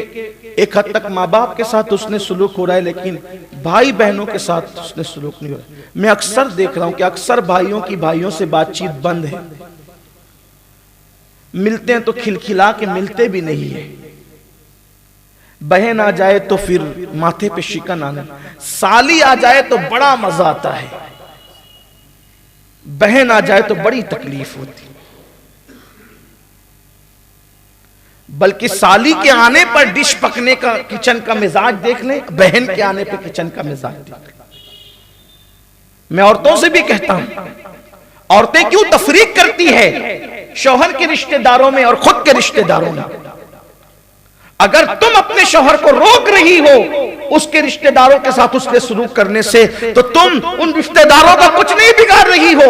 एक हद तक माँ बाप के साथ उसने सुलूक हो रहा है, लेकिन भाई बहनों के साथ उसने सुलूक नहीं हो रहा। मैं अक्सर देख रहा हूं कि अक्सर भाइयों की भाइयों से बातचीत बंद है, मिलते हैं तो खिलखिला के मिलते भी नहीं है। बहन आ जाए तो फिर माथे पे शिकन आना, साली आ जाए तो बड़ा मजा आता है, बहन आ जाए तो बड़ी तकलीफ होती। बल्कि साली के आने पर डिश पकने का, किचन का मिजाज देख लें, बहन के आने पर किचन का मिजाज देख लें। मैं औरतों से भी कहता हूं, औरतें क्यों तफरीक करती है शौहर के रिश्तेदारों में और खुद के रिश्तेदारों में? अगर तुम अपने शौहर को रोक रही हो उसके रिश्तेदारों के साथ उसके सलूक करने से, तो तुम उन रिश्तेदारों का कुछ नहीं बिगाड़ रही हो,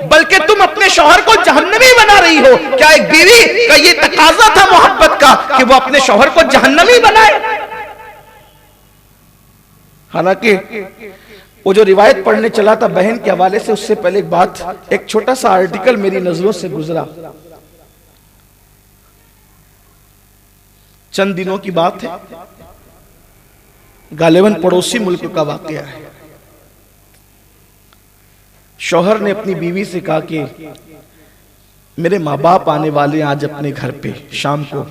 बल्कि तुम अपने शौहर को जहन्नमी बना रही हो। क्या एक बीवी का ये तकाजा था मोहब्बत का कि वो अपने शौहर को जहन्नमी बनाए? हालांकि वो जो रिवायत पढ़ने चला था बहन के हवाले से, उससे पहले एक बात, एक छोटा सा आर्टिकल मेरी नजरों से गुजरा, चंद दिनों की बात है, गालिबन पड़ोसी मुल्क का वाकया है। शौहर ने अपनी बीवी से कहा कि मेरे माँ बाप आने वाले हैं आज अपने घर पे शाम को,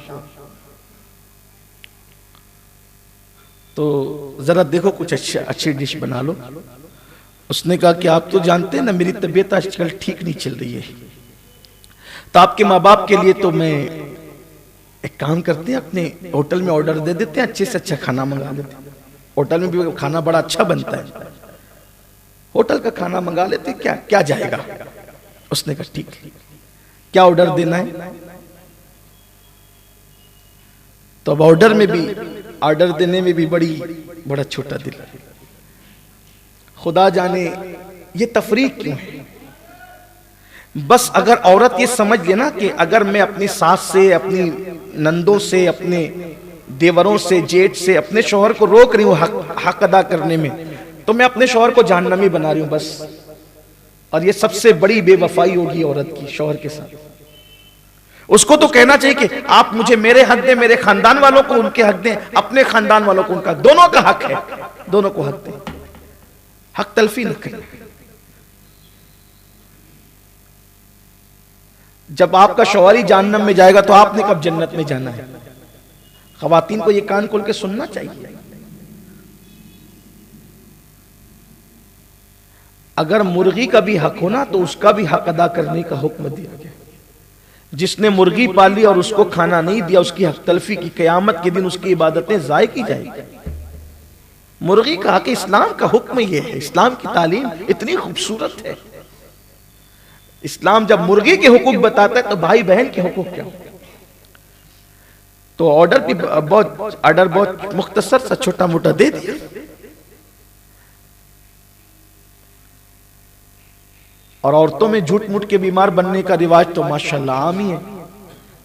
तो जरा देखो कुछ अच्छी डिश बना लो। उसने कहा कि आप तो जानते हैं ना मेरी तबीयत आजकल ठीक नहीं चल रही है, तो आपके माँ बाप के लिए तो मैं एक काम करते हैं, अपने होटल में ऑर्डर दे देते हैं, अच्छे से अच्छा खाना मंगा लेते हैं। होटल में भी खाना बड़ा अच्छा बनता है, होटल का खाना मंगा लेते, क्या क्या जाएगा। उसने कहा ठीक है, क्या ऑर्डर देना है। तो अब ऑर्डर देने में भी बड़ा छोटा दिल। खुदा जाने ये तफरीक क्यों है। बस अगर औरत ये समझ लेना कि अगर मैं अपनी सास से, अपनी नंदों से, अपने देवरों से, जेठ से अपने शौहर को रोक रही हूँ हक अदा करने में, तो मैं अपने शौहर को जहन्नमी बना रही हूं बस। और ये सबसे बड़ी बेवफाई होगी औरत की शौहर के साथ। उसको तो कहना चाहिए कि आप मुझे मेरे हक दें, मेरे खानदान वालों को उनके हक दें, अपने खानदान वालों को उनका, दोनों का हक है, दोनों को हक दें, हक तलफी न करें। जब आपका शौहर ही जहन्नम में जाएगा तो आपने कब जन्नत में जाना है। खवातीन को यह कान खोल के सुनना चाहिए। अगर मुर्गी का भी हक होना तो उसका भी हक अदा करने का हुक्म दिया गया। जिसने मुर्गी पाली और उसको खाना नहीं दिया, उसकी हक तलफी की, क़यामत के दिन उसकी इबादतें ज़ाय की जाएगी। मुर्गी का हक, इस्लाम का हुक्म यह है। इस्लाम की तालीम इतनी खूबसूरत है। इस्लाम जब मुर्गी के हुकूक बताता है तो भाई बहन के हुकूक क्या। तो ऑर्डर बहुत मुख्तसर सा छोटा मोटा दे दिया। और औरतों में झूठ मूठ के बीमार बनने का रिवाज तो माशाल्लाह आम ही है।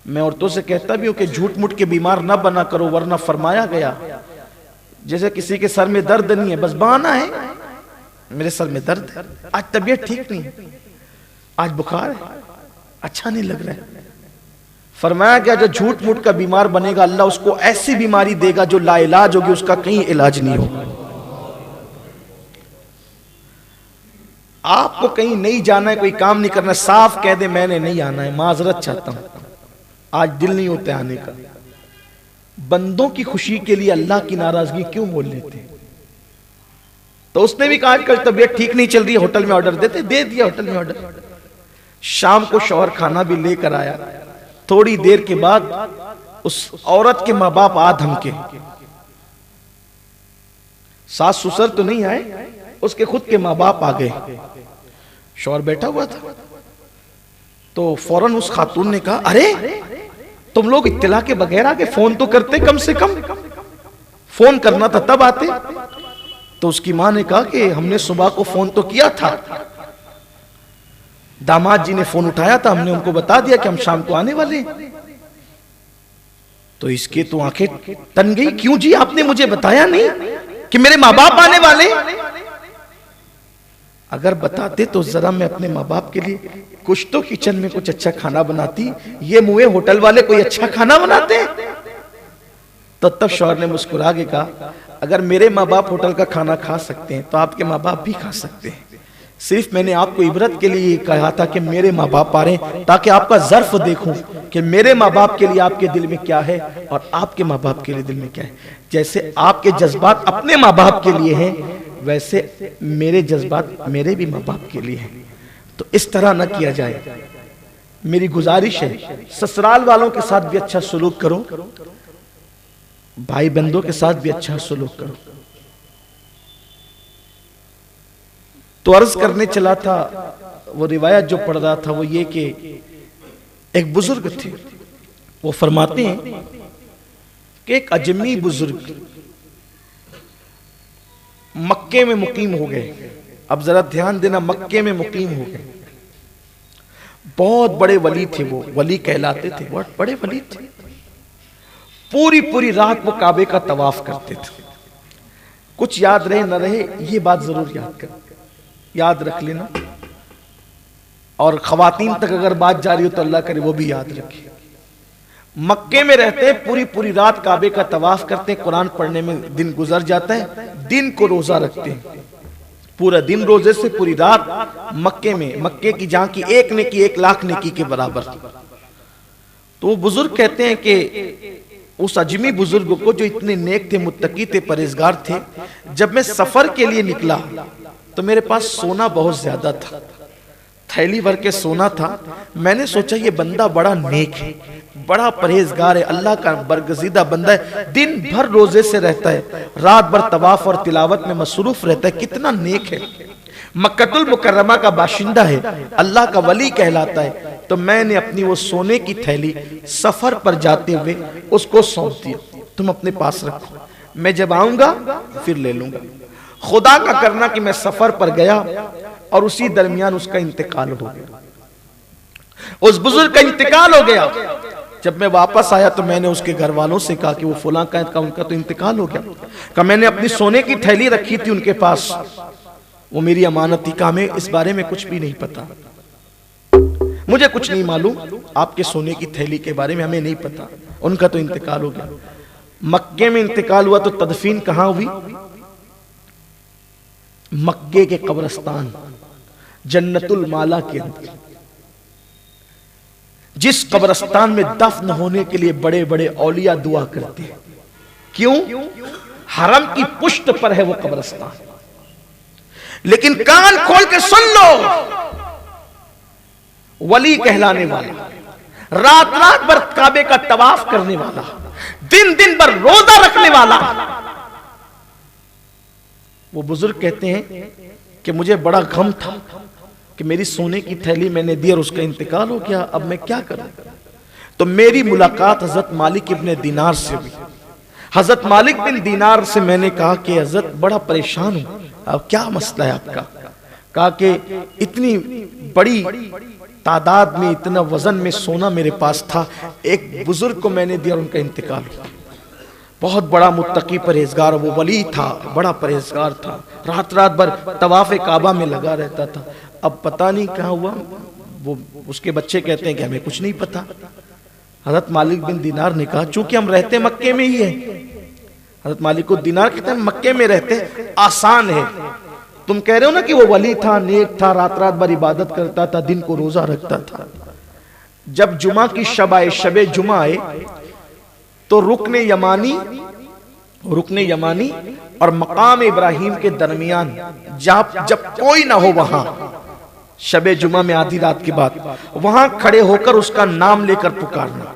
मैं औरतों से कहता भी हूं कि झूठ मूठ के बीमार ना बना करो, वरना फरमाया गया जैसे किसी के सर में दर्द नहीं है, बस बहाना है, मेरे सर में दर्द है, आज तबीयत ठीक नहीं है, आज बुखार है, अच्छा नहीं लग रहा है। फरमाया गया जो झूठ मूठ का बीमार बनेगा अल्लाह उसको ऐसी बीमारी देगा जो लाइलाज होगी, उसका कहीं इलाज नहीं होगा। आपको कहीं नहीं जाना है, कोई काम नहीं करना, साफ कह दे मैंने नहीं आना है, माजरत चाहता हूं, आज दिल नहीं होता आने का। बंदों की खुशी के लिए अल्लाह की नाराजगी क्यों मोल लेते। तो उसने भी कहा आजकल तबीयत ठीक नहीं चल रही है, होटल में ऑर्डर देते, दे दिया होटल में ऑर्डर। शाम को शौहर खाना भी लेकर आया। थोड़ी देर के बाद उस औरत के माँ बाप आ धमके, सास ससुर तो नहीं आए, उसके खुद के माँ बाप आ गए। शौहर बैठा हुआ था तो फौरन उस खातून ने कहा अरे तुम लोग इत्तला के बगैर आके फोन तो करते, कम से कम फोन करना था तब आते। तो उसकी मां ने कहा कि हमने सुबह को फोन तो किया था, दामाद जी ने फोन उठाया था, हमने उनको बता दिया कि हम शाम को आने वाले हैं। तो इसके तो आंखें तन गई, क्यों जी आपने मुझे बताया नहीं कि मेरे माँ बाप आने वाले। अगर बताते तो जरा मैं अपने माँ बाप के लिए कुछ तो किचन में कुछ अच्छा खाना बनाती, ये मुए होटल वाले कोई अच्छा खाना बनाते। तो तब शौहर ने मुस्कुरा के कहा अगर मेरे माँ बाप होटल का खाना खा सकते हैं तो आपके माँ बाप भी खा सकते हैं। सिर्फ मैंने आपको इबरत के लिए कहा था कि मेरे माँ बाप आ रहे हैं, ताकि आपका ज़र्फ देखूं कि मेरे माँ बाप के लिए आपके दिल में क्या है और आपके माँ बाप के लिए दिल में क्या है। जैसे आपके जज्बात अपने माँ बाप के लिए हैं, वैसे मेरे जज्बात मेरे भी माँ बाप के लिए हैं। तो इस तरह ना किया जाए। मेरी गुजारिश है ससुराल वालों के साथ भी अच्छा सलूक करो, भाई बंदों के साथ भी अच्छा सलूक करो। तो अर्ज करने चला था, वो रिवायत जो पढ़ रहा था वो ये कि एक बुजुर्ग थे, वो फरमाते हैं कि एक अजमी बुजुर्ग मक्के में मुकीम हो गए। अब जरा ध्यान देना, मक्के में मुकीम हो गए। बहुत बड़े वली थे, वो वली कहलाते थे, बहुत बड़े वली थे। पूरी पूरी रात वो काबे का तवाफ करते थे। कुछ याद रहे न रहे ये बात जरूर याद रख लेना, और खवातीन तक अगर बात जारी हो तो अल्लाह करे वो भी याद रखे। मक्के में रहते हैं, पूरी पूरी रात काबे का तवाफ करते हैं, कुरान पढ़ने में दिन गुजर जाता है, दिन को रोजा रखते हैं, पूरा दिन रोजे से पूरी रात मक्के में। मक्के की जहां की एक नेकी 1 लाख नेकी के बराबर। तो वो बुजुर्ग कहते हैं कि उस अजमी बुजुर्ग को जो इतने नेक थे, मुत्तकी थे, परहेजगार थे, जब मैं सफर के लिए निकला तो मेरे पास सोना बहुत ज्यादा था, थैली भर के सोना था। मैंने सोचा ये बंदा बड़ा नेक है, बड़ा परहेजगार है, अल्लाह का बरगजीदा बंदा है, दिन भर रोजे से रहता है, रात भर तवाफ और तिलावत में मसरूफ रहता है, कितना नेक है, मक्कतुल मुकर्रमा का बाशिंदा है, अल्लाह का वली कहलाता है। तो मैंने अपनी वो सोने की थैली सफर पर जाते हुए उसको सौंप दिया, तुम अपने पास रखो, मैं जब आऊंगा फिर ले लूंगा। खुदा का करना कि मैं सफर पर गया और उसी दरमियान उसका इंतकाल हो गया, उस बुजुर्ग का इंतकाल हो गया। जब मैं वापस आया तो मैंने उसके घर वालों से कहा कि वो फुला का उनका तो इंतकाल हो गया। कहा मैंने अपनी सोने की थैली रखी थी उनके पास, वो मेरी अमानत थी। कहा हमें इस बारे में कुछ भी नहीं पता, मुझे कुछ नहीं मालूम आपके सोने की थैली के बारे में, हमें नहीं पता, उनका तो इंतकाल हो गया। मक्के में इंतकाल हुआ तो तदफीन कहां हुई? मक्के के कब्रिस्तान जन्नतुल माला के अंदर, जिस कब्रिस्तान में दफन होने के लिए बड़े बड़े औलिया दुआ करते हैं। क्यों? हरम की पुष्ट पर है वो कब्रिस्तान। लेकिन कान खोल के सुन लो, वली कहलाने वाला, रात रात भर काबे का तवाफ करने वाला, दिन दिन भर रोजा रखने वाला, वो बुजुर्ग कहते हैं कि मुझे बड़ा गम था कि मेरी सोने की थैली मैंने दी और उसका इंतकाल हो गया, अब मैं क्या करूं? तो मेरी मुलाकात हजरत मालिक इब्ने दीनार से हुई। हजरत मालिक बिन दीनार से मैंने कहा कि हजरत बड़ा परेशान हूं, अब क्या मसला है आपका? कहा कि इतनी बड़ी तादाद में, इतना वजन में सोना मेरे पास था, एक बुजुर्ग को मैंने दिया और उनका इंतकाल हुआ। बहुत बड़ा मुत्तकी परहेजगार, वो वली था, बड़ा परहेजगार था, रात रात भर तवाफ़े काबा में लगा रहता था। अब पता नहीं कहाँ हुआ, वो उसके बच्चे कहते हैं कि हमें कुछ नहीं पता। हजरत मालिक बिन दीनार ने कहा चूंकि हम रहते मक्के में ही है, हजरत मालिक को दीनार कहते हैं मक्के में रहते, आसान है। तुम कह रहे हो ना कि वो वली था, नेक था, रात रात भर इबादत करता था, दिन को रोजा रखता था। जब जुमा की शब आए, शबे जुमा आए, तो रुकने यमानी और मकाम इब्राहिम के दरमियान जब कोई ना हो, वहां शबे जुमा में आधी रात के बाद वहां खड़े होकर उसका नाम लेकर पुकारना।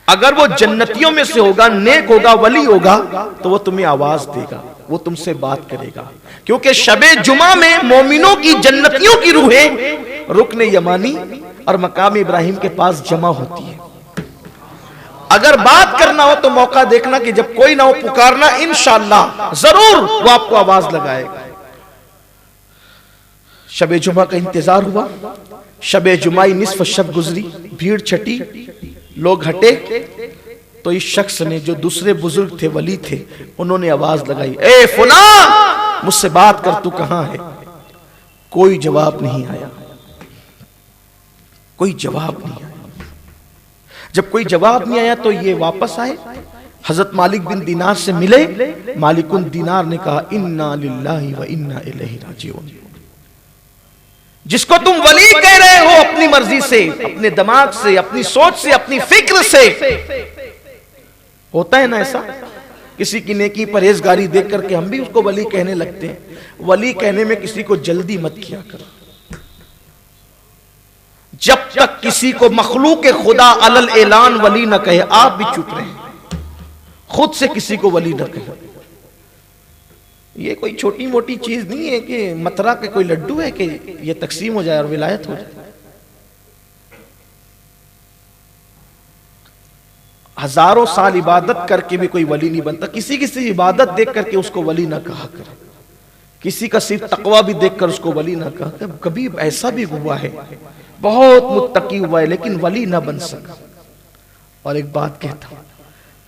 अगर वो जन्नतियों में से होगा, नेक होगा, वली होगा, तो वो तुम्हें आवाज देगा, वो तुमसे बात करेगा। क्योंकि शबे जुमा में मोमिनों की, जन्नतियों की रूहें रुकने यमानी और मकाम इब्राहिम के पास जमा होती है। अगर बात करना हो तो मौका देखना कि जब कोई ना हो पुकारना, इंशाअल्लाह जरूर वो आपको आवाज लगाएगा। शबे जुमा का इंतजार हुआ, शबे जुमाई निस्फ शब गुजरी, भीड़ छटी, लोग हटे, तो इस शख्स ने, जो दूसरे बुजुर्ग थे, वली थे, उन्होंने आवाज लगाई, ए फुला, मुझसे बात कर, तू कहां है? कोई जवाब नहीं आया, कोई जवाब नहीं आया। जब कोई जवाब नहीं आया तो ये वापस आए, हजरत मालिक बिन दीनार से मिले। मालिकुन दीनार ने कहा इन्ना लिल्लाहि व इन्ना इलैहि राजिऊन। जिसको तुम वली कह रहे हो अपनी मर्जी से, अपने दिमाग से, अपनी सोच से, अपनी फिक्र से, होता है ना ऐसा, किसी की नेकी परहेजगारी देख करके हम भी उसको वली कहने लगते हैं। वली कहने में किसी को जल्दी मत किया करो। जब तक किसी को मखलूक खुदा अलल ऐलान वली न कहे, आप भी चुप रहे, खुद से किसी को वली न कहे। ये कोई छोटी मोटी चीज नहीं है कि मथुरा के कोई लड्डू है कि ये तकसीम हो जाए और विलायत हो जाए। हजारों साल इबादत करके भी कोई वली नहीं बनता। किसी किसी इबादत देख करके उसको वली ना कहा कर, किसी का सिर्फ तकवा भी देखकर उसको वली ना कहा कर। कभी ऐसा भी हुआ है, बहुत मुत्तकी हुआ है लेकिन वली ना बन सका। और एक बात कहता हूं,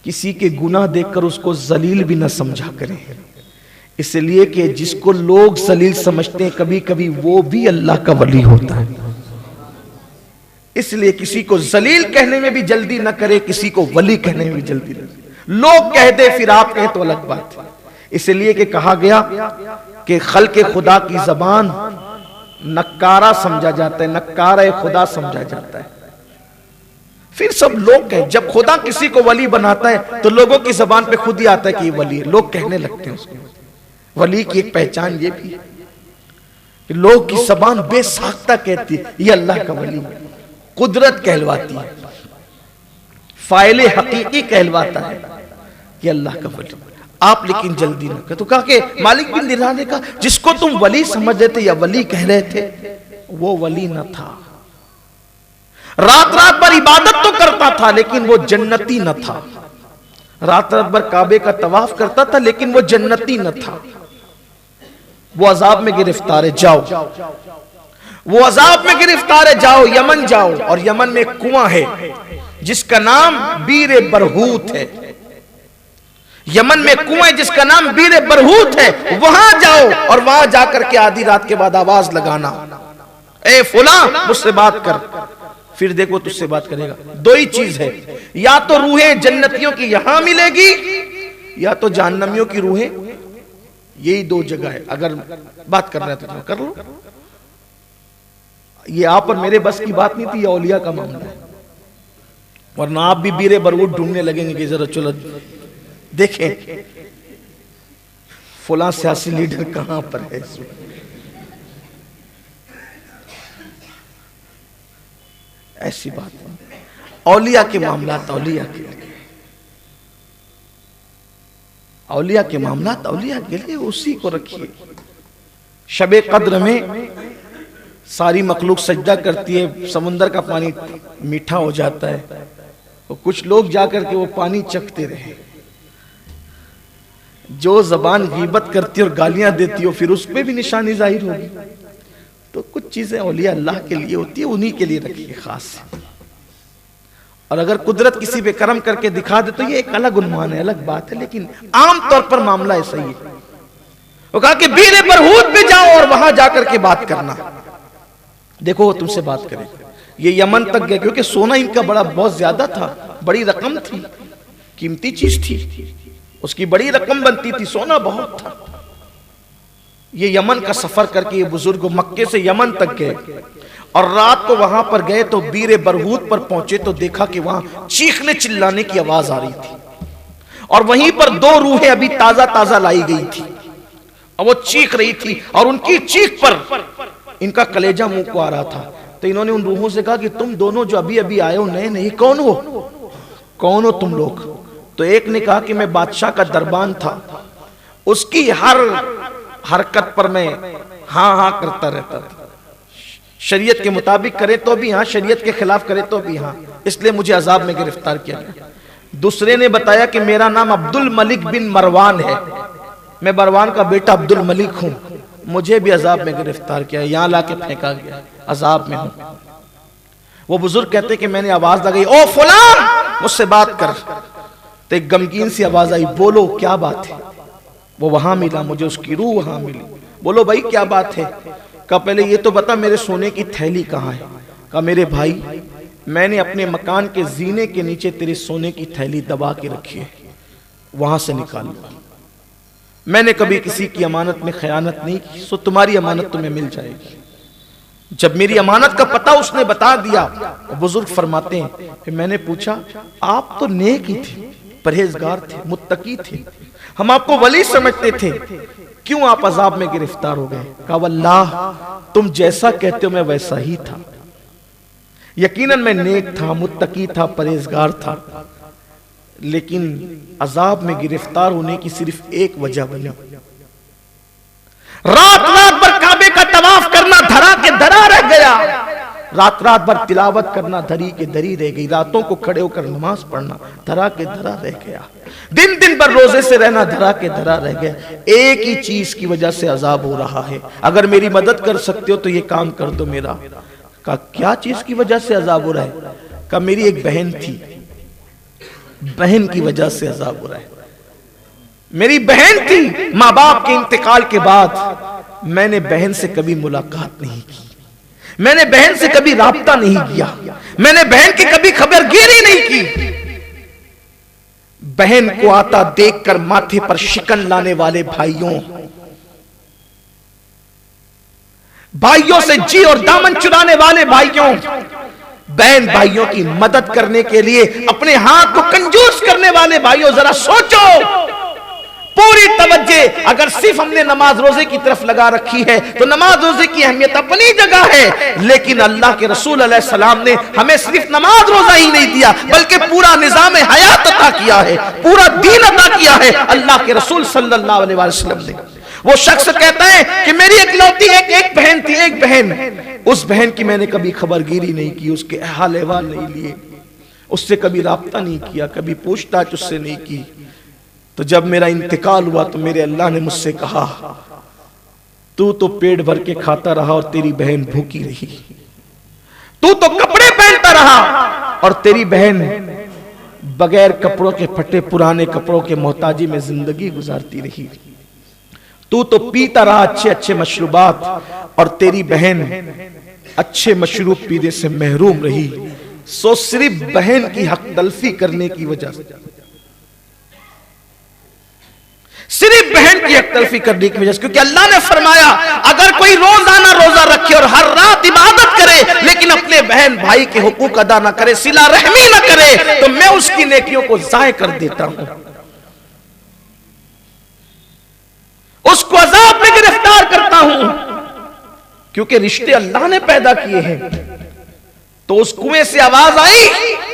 किसी के गुनाह देखकर उसको जलील भी ना समझा करें, इसलिए कि जिसको लोग जलील समझते हैं कभी कभी वो भी अल्लाह का वली होता है। इसलिए किसी को जलील कहने में भी जल्दी ना करे, किसी को वली कहने में भी जल्दी ना करे। लोग कह दे फिर आप कहें तो अलग बात है। इसलिए कि कहा गया कि खल्के खुदा की जबान नक्कारा समझा जाता है, नक्कारा खुदा समझा जाता है। फिर सब लोग कहें, जब खुदा किसी को वली बनाता है तो लोगों की जबान पे खुद ही आता है कि ये वली है, लोग कहने लगते हैं उसको। वली की एक पहचान ये भी है कि लोग की जबान बेसाख्ता कहती है ये अल्लाह का वली, कुदरत कहलवाती है, फाइल हकीकी कहलवाता है कि अल्लाह का वली। आप लेकिन जल्दी न कर। तो कहा कि मालिक बिन दिनार ने कहा, जिसको तुम वली समझ रहे थे या वली कह रहे थे, वो वली न था। रात रात भर इबादत तो करता था लेकिन वो जन्नती न था। रात रात भर काबे का तवाफ करता था लेकिन वो जन्नती न था। वो अजाब में गिरफ्तार है, जाओ। वो अजाब में गिरफ्तार है, जाओ यमन जाओ। और यमन में एक कुआं है जिसका नाम बीर बरहूत है। यमन में कुआं है जिसका नाम बीर बरहूत है, वहां जाओ और वहां जाकर के आधी रात के बाद आवाज लगाना, ए फुला मुझसे बात कर। फिर देखो तुझसे बात करेगा। दो ही चीज है, या तो रूहें जन्नतियों की यहां मिलेगी या तो जहन्नमियों की रूहें, यही दो जगह है। अगर बात कर रहे हैं तो कर लो। ये आप और मेरे बस की बात नहीं थी, ये औलिया का मामला है। वरना आप भी बीरे बरहूत ढूंढने लगेंगे कि जरा चलो देखें फुला सियासी लीडर कहां पर है। ऐसी बात नहीं। औलिया के मामला औलिया के मामला औलिया के लिए उसी को रखिए। शबे कद्र में सारी मखलूक सजदा करती है, समुंदर का पानी मीठा हो जाता है, तो कुछ लोग जाकर के वो पानी चखते रहे। जो जबान गीबत करती और गालियां देती हो फिर उस पर भी निशानी जाहिर होगी। तो कुछ चीजें औलिया अल्लाह के लिए होती है, उन्हीं के लिए रखिए खास। और अगर कुदरत किसी पे करम करके दिखा दे तो ये एक अलग उन्मान है, अलग बात है, लेकिन आम तौर पर मामला ऐसा ही है। वो कहा कि बीरे बरहूत भी जाओ और वहां जाकर के बात करना, देखो वो तुमसे बात करेगा। ये यमन तक गए क्योंकि सोना इनका बड़ा बहुत ज्यादा था, बड़ी रकम थी, कीमती चीज थी, उसकी बड़ी रकम बनती थी, सोना बहुत था। ये यमन का सफर करके ये बुजुर्ग मक्के से यमन तक गए और रात को वहां पर गए तो बीरे बरहूत पर पहुंचे तो देखा कि वहां चीखने चिल्लाने की आवाज आ रही थी और वहीं पर दो रूहें अभी ताजा ताजा लाई गई थी और वो चीख रही थी और उनकी चीख पर इनका कलेजा मुंह को आ रहा था। तो इन्होंने उन रूहों से कहा कि तुम दोनों जो अभी अभी आए हो नए नए, कौन हो तुम लोग? तो एक ने कहा कि मैं बादशाह का दरबान था, उसकी हर हरकत पर मैं हाँ हाँ करता रहता था, शरीयत के मुताबिक करे तो भी हाँ, शरीयत के खिलाफ करे तो भी हाँ, इसलिए मुझे अजाब में गिरफ्तार किया गया। दूसरे ने बताया कि मेरा नाम अब्दुल मलिक बिन मरवान है, मैं मरवान का बेटा अब्दुल मलिक हूं, मुझे भी अजाब में गिरफ्तार किया, यहां लाके फेंका गया, अजाब में हूं। वो बुजुर्ग कहते कि मैंने आवाज लगाई, ओ फुलान मुझसे बात कर। तो एक गमगीन सी आवाज आई, बोलो क्या बात है? वो वहां मिला, मुझे उसकी रूह वहां मिली। बोलो भाई क्या बात है? कहा पहले ये तो बता मेरे सोने की थैली कहाँ है? कहा मेरे भाई मैंने अपने मकान के जीने के नीचे तेरे सोने की थैली दबा के रखी है, वहां से निकाल लो। मैंने कभी किसी की अमानत में खयानत नहीं की, सो तुम्हारी अमानत तुम्हें मिल जाएगी। जब मेरी अमानत का पता उसने बता दिया, बुजुर्ग फरमाते हैं फिर मैंने पूछा आप तो नेक ही थे, परहेजगार थे, मुत्तकी थे, हम आपको वली समझते थे, क्यों आप अजाब में गिरफ्तार हो गए? कहा वल्लाह तुम जैसा कहते हो मैं वैसा ही था, यकीनन मैं नेक था, मुत्तकी था, परहेजगार था, लेकिन अजाब में गिरफ्तार होने की सिर्फ एक वजह बनी, रात रात भर काबे का तवाफ करना धरा के धरा रह गया, रात रात भर तिलावत करना धरी के धरी रह गई, रातों को खड़े होकर नमाज पढ़ना धरा के धरा रह गया, दिन दिन भर रोजे से रहना धरा के धरा रह गया। एक ही चीज की वजह से अजाब हो रहा है, अगर मेरी मदद कर सकते हो तो ये काम कर दो मेरा। कहा क्या चीज की वजह से अजाब हो रहा है? कहा मेरी एक बहन थी, बहन की वजह से अजाब हो रहा है। मेरी बहन थी, माँ बाप के इंतकाल के बाद मैंने बहन से कभी मुलाकात नहीं की, मैंने बहन से कभी राब्ता नहीं किया, मैंने बहन की कभी खबरगिरी नहीं की। बहन को आता देखकर माथे पर शिकन लाने वाले भाइयों से जी और दामन चुराने वाले भाइयों, बहन भाइयों की मदद करने के लिए अपने हाथ को कंजूस करने वाले भाइयों जरा सोचो, पूरी तवज्जो अगर सिर्फ हमने नमाज रोजे की तरफ लगा रखी है तो नमाज रोजे की अहमियत अपनी जगह है, लेकिन अल्लाह के रसूल अलैहि सलाम ने हमें सिर्फ नमाज रोजा ही नहीं दिया बल्कि पूरा निजाम हयात अता किया है, पूरा दीन अता किया है अल्लाह के रसूल सल्लल्लाहु अलैहि वसल्लम ने। वो शख्स कहता है कि मेरी इकलौती एक बहन थी, एक बहन, उस बहन की मैंने कभी खबरगिरी नहीं की, उसके हाल अहवाल नहीं लिए, उससे कभी राब्ता नहीं किया, कभी पूछताछ उससे नहीं की। तो जब मेरा इंतकाल हुआ तो मेरे अल्लाह ने मुझसे कहा, तू तो पेट भर के खाता रहा और तेरी बहन भूखी रही, तू तो कपड़े पहनता रहा और तेरी बहन बगैर कपड़ों के फटे पुराने कपड़ों के मोहताजी में जिंदगी गुजारती रही, तू तो पीता रहा अच्छे अच्छे मशरूबात और तेरी बहन अच्छे मशरूब पीने से महरूम रही। सो सिर्फ बहन की हक तलफी करने की वजह से, सिर्फ बहन की हक तलफी करने की वजह से, क्योंकि अल्लाह ने फरमाया अगर कोई रोजाना रोजा रखे और हर रात इबादत करे लेकिन अपने बहन भाई के हुकूक अदा ना करे, सिला रहमी ना करे, तो मैं उसकी नेकियों को जाय कर देता हूं, उसको अजाब में गिरफ्तार करता हूं। क्योंकि रिश्ते अल्लाह ने पैदा किए हैं। तो उस कुएं से आवाज आई,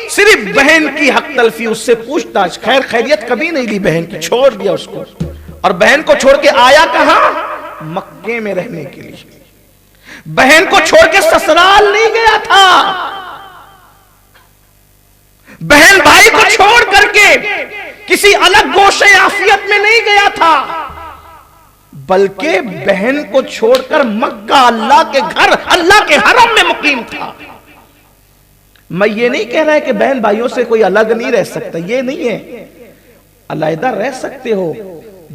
सिर्फ बहन की हक तलफी, उससे पूछताछ, खैर खैरियत कभी नहीं ली बहन की, छोड़ दिया उसको। और बहन को छोड़ के आया कहां? मक्के में रहने के लिए। बहन को छोड़ के ससुराल नहीं गया था, बहन भाई को छोड़ करके किसी अलग गोशे आफियत में नहीं गया था, बल्कि बहन को छोड़कर मक्का अल्लाह के घर, अल्लाह के हरम में मुकीम था। मैं ये नहीं कह रहा है कि बहन भाइयों से कोई अलग नहीं रह सकता, ये नहीं है, अलहदा रह सकते हो,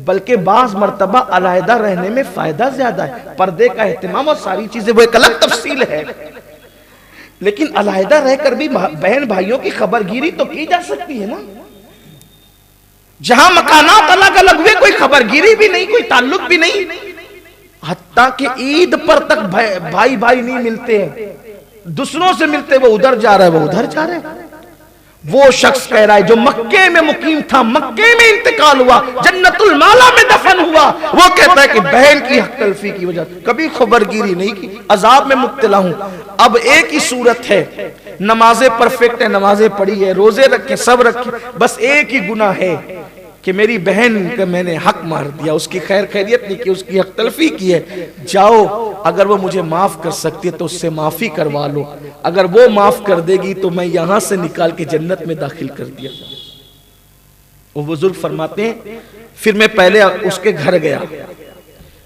बल्कि बाज मर्तबा अलहदा रहने में फायदा ज्यादा है, पर्दे का एहतमाम और सारी चीजें वो एक अलग तफसील है। लेकिन अलहदा रहकर भी बहन भाइयों की खबरगिरी तो की जा सकती है ना। जहां मकानात अलग अलग हुए, कोई खबरगिरी भी नहीं, कोई ताल्लुक भी नहीं, हत्ता कि ईद पर तक भाई भाई नहीं मिलते हैं, दूसरों से मिलते, वो उधर जा रहा है, वो उधर जा रहा है। वो शख्स कह रहा है जो मक्के में मुकीम था, मक्के में इंतकाल हुआ, जन्नतुल माला में दफन हुआ, वो कहता है कि बहन की हक तलफी की वजह कभी खबरगिरी नहीं की, अजाब में मुब्तला हूं। अब एक ही सूरत है, नमाजें परफेक्ट है, नमाजें पढ़ी है, रोजे रखे, सब रखे, बस एक ही गुनाह है कि मेरी बहन का मैंने हक मार दिया, उसकी खैर खैरियत नहीं की, उसकी हक तलफी की है। जाओ, अगर वो मुझे माफ कर सकती है तो उससे माफी करवा लो, अगर वो माफ कर देगी तो मैं यहां से निकाल के जन्नत में दाखिल कर दिया। वो बुजुर्ग फरमाते हैं, फिर मैं पहले उसके घर गया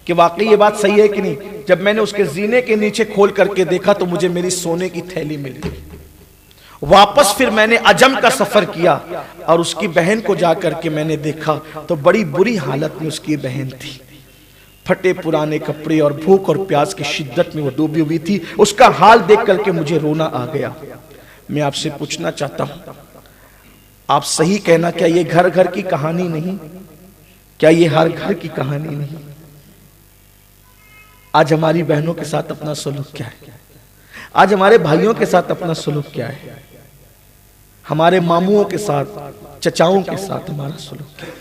कि वाकई ये बात सही है कि नहीं। जब मैंने उसके जीने के नीचे खोल करके देखा तो मुझे मेरी सोने की थैली मिल गई। वापस फिर मैंने अजम का सफर किया और उसकी बहन को जाकर के मैंने देखा तो बड़ी बुरी हालत में उसकी बहन थी, फटे पुराने कपड़े और भूख और प्यास की शिद्दत में वो डूबी हुई थी। उसका हाल देख करके मुझे रोना आ गया। मैं आपसे पूछना चाहता हूं, आप सही कहना, क्या ये घर घर की कहानी नहीं? क्या ये हर घर की कहानी नहीं? आज हमारी बहनों के साथ अपना सलूक क्या है? आज हमारे भाइयों के साथ अपना सलूक क्या है? हमारे मामुओं के साथ, चचाओं के साथ हमारा सलूक क्या है?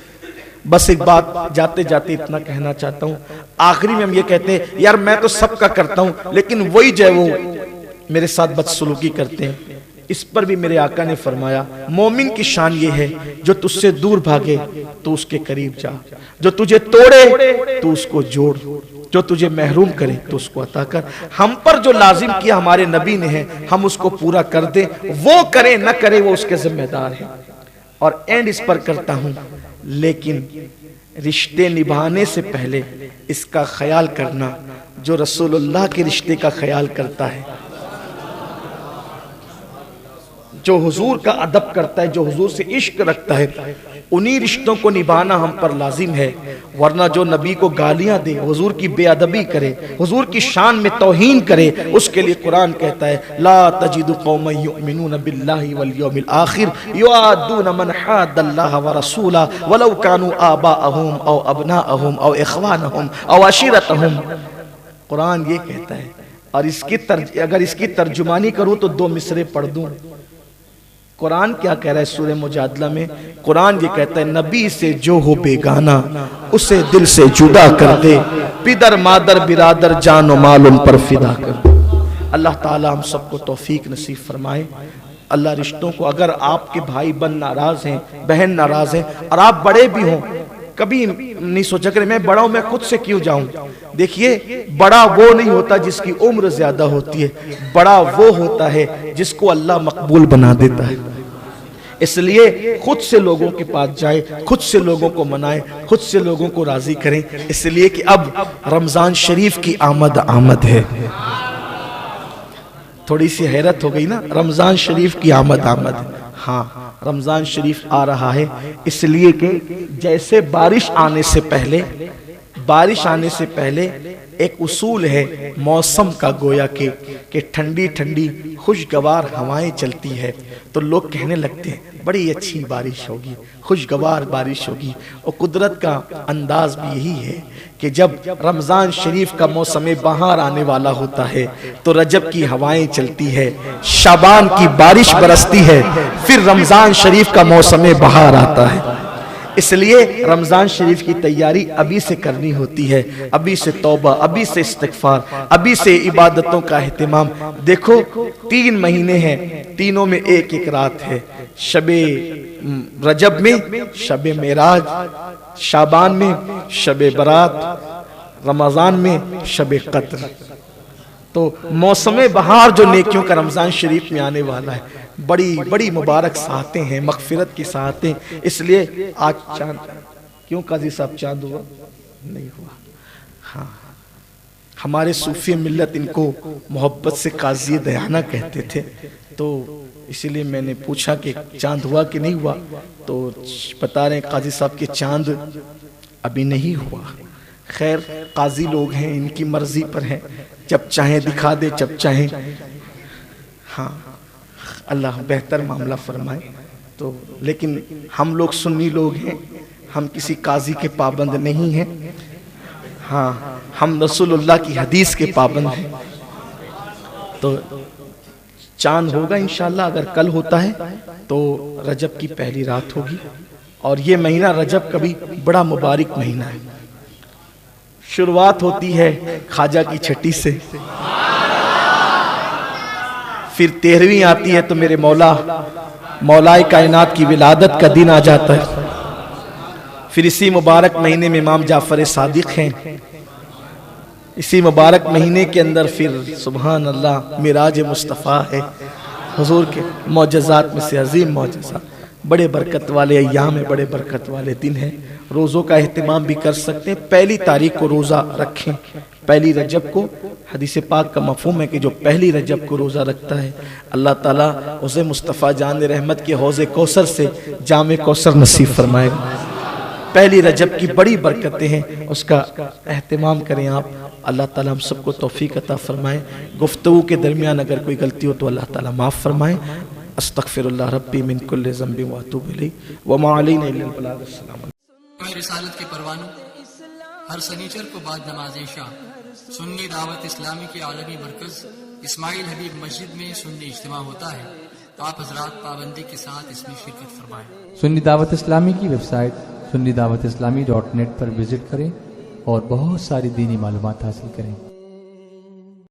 बस एक बात जाते जाते इतना कहना चाहता हूं, आखिरी में हम ये कहते हैं यार मैं तो सबका करता हूं, लेकिन वही जो है वो मेरे साथ बदसलूकी करते हैं। इस पर भी मेरे आका ने फरमाया, मोमिन की शान ये है जो तुझसे दूर भागे तो उसके करीब जा, जो तुझे तोड़े तो उसको जोड़, जो तुझे महरूम करे तो उसको अता कर। हम पर जो लाजिम किया हमारे नबी ने है, हम उसको पूरा कर दे, वो करे न करे वो उसके जिम्मेदार है। और एंड इस पर करता हूं, लेकिन रिश्ते निभाने से पहले इसका ख्याल करना जो रसूलुल्लाह के रिश्ते का ख्याल करता है, जो हुजूर का अदब करता है, जो हुजूर से इश्क रखता है, उन्हीं रिश्तों को निभाना हम पर लाजिम है। वरना जो नबी को गालियां दे, हुजूर की बेअदबी करे, हुजूर की शान में तौहीन करे, उसके लिए कुरान कहता है ला तजिदु कौमन युमिनून बिल्लाहि वल यौमिल आखिर युआदून मन हादल्लाह व रसूला वलौ कानू आबाअहुम औ अबनाअहुम औ इख्वानहुम औ अशीरतहुम। कुरान ये कहता है और अगर इसकी तर्जुमानी करूं तो 2 मिसरे पढ़ दूं। कुरान क्या कह रहा है सूरह मुजादला में? कुरान ये कहता है, नबी से जो हो बेगाना उसे दिल से जुदा कर दे, पिदर मादर बिरादर जान और माल उन पर फिदा कर दे। अल्लाह ताला हम सबको तौफीक नसीब फरमाए। अल्लाह रिश्तों को, अगर आपके भाई बहन नाराज हैं, बहन नाराज हैं, और आप बड़े भी हों, कभी नहीं सोचा कि मैं बड़ा हूं, मैं खुद से क्यों जाऊं। देखिए, बड़ा वो नहीं होता जिसकी उम्र ज्यादा होती है, बड़ा वो होता है जिसको अल्लाह मकबूल बना देता है। इसलिए खुद से लोगों के पास जाए, खुद से लोगों को मनाए, खुद से लोगों को राजी करें, इसलिए कि अब रमजान शरीफ की आमद है। थोड़ी सी हैरत हो गई ना, रमजान शरीफ की आमद। हाँ, रमजान शरीफ आ रहा है, इसलिए कि जैसे बारिश आने से पहले एक उसूल है मौसम का, गोया कि ठंडी ठंडी खुशगवार हवाएं चलती है, तो लोग कहने लगते हैं बड़ी अच्छी बारिश होगी, खुशगवार बारिश होगी। और कुदरत का अंदाज भी यही है कि जब रमज़ान शरीफ का मौसम बहार आने वाला होता है तो रजब की हवाएं चलती है, शाबान की बारिश बरसती है, फिर रमज़ान शरीफ का मौसम बहार आता है। इसलिए रमजान शरीफ की तैयारी अभी से करनी होती है, अभी से तौबा, अभी से इस्तिग़फ़ार, अभी से इबादतों का एहतिमाम। देखो 3 महीने हैं, तीनों में एक एक रात है। शबे रजब में शबे मेराज, शाबान में शबे बरात, रमजान में शबे कद्र। तो मौसम बहार जो नेकियों का रमजान शरीफ में आने वाला है, बड़ी बड़ी मुबारक सातें हैं, मगफिरत की सातें। इसलिए आज चांद, क्यों काजी साहब चांद हुआ नहीं हुआ? हाँ, हमारे सूफी मिल्लत इनको मोहब्बत से काजी दयाना कहते थे, तो इसीलिए मैंने पूछा कि चांद हुआ कि नहीं हुआ, तो बता रहे काजी साहब के चांद अभी नहीं हुआ। खैर, काजी लोग हैं, इनकी मर्जी पर है, जब चाहे दिखा दे, जब चाहे। हाँ, अल्लाह बेहतर मामला फरमाए। तो लेकिन हम लोग सुन्नी लोग हैं, हम किसी काजी के पाबंद नहीं हैं। हाँ, हम रसूलुल्लाह की हदीस के पाबंद हैं। तो चांद होगा इंशाअल्लाह, अगर कल होता है तो रजब की पहली रात होगी। और ये महीना रजब का भी बड़ा मुबारक महीना है। शुरुआत होती है ख्वाजा की छठी से, फिर 13वीं आती है तो मेरे मौलाए कायनात की विलादत का दिन आ जाता है। फिर इसी मुबारक महीने में इमाम जाफर सादिक हैं। इसी मुबारक महीने के अंदर फिर सुभान अल्लाह मिराज मुस्तफ़ा है, हुजूर के मौजज़ात में से अजीम मौजज़ा। बड़े बरकत वाले अय्याम है, बड़े बरकत वाले दिन हैं। रोज़ों का एहतिमाम भी कर सकते हैं। 1 तारीख को रोज़ा रखें, 1 रजब को। हदीस पाक का मफ़हूम है कि जो 1 रजब को रोज़ा रखता है, अल्लाह ताला उसे मुस्तफ़ा जान रहमत के हौज़े कौसर से जामे कौसर नसीब फरमाएगा। 1 रजब की बड़ी बरकतें हैं, उसका एहतिमाम करें आप। अल्लाह ताला हम सबको तौफीक अता फरमाए। गुफ्तगू के दरमियान अगर कोई गलती हो तो अल्लाह ताला माफ़ फरमाए। अस्तगफिरुल्लाह रब्बी मिन कुल्लि ज़ंबिन व अतूबु इलैहि व मा अलैना इल्लल बलाग। अस्सलाम। रिसालत के परवानों हर शनिचर को बाद नमाज इशा सुन्नी दावत इस्लामी के आलमी मरकज इस्माइल हबीब मस्जिद में सुन्नी इज्तिमा होता है। तो आप हजरात पाबंदी के साथ इसमें शिरकत फरमाएं। सुन्नी दावत इस्लामी की वेबसाइट sunnidawatislamI.net पर विजिट करें और बहुत सारी दीनी मालूमात हासिल करें।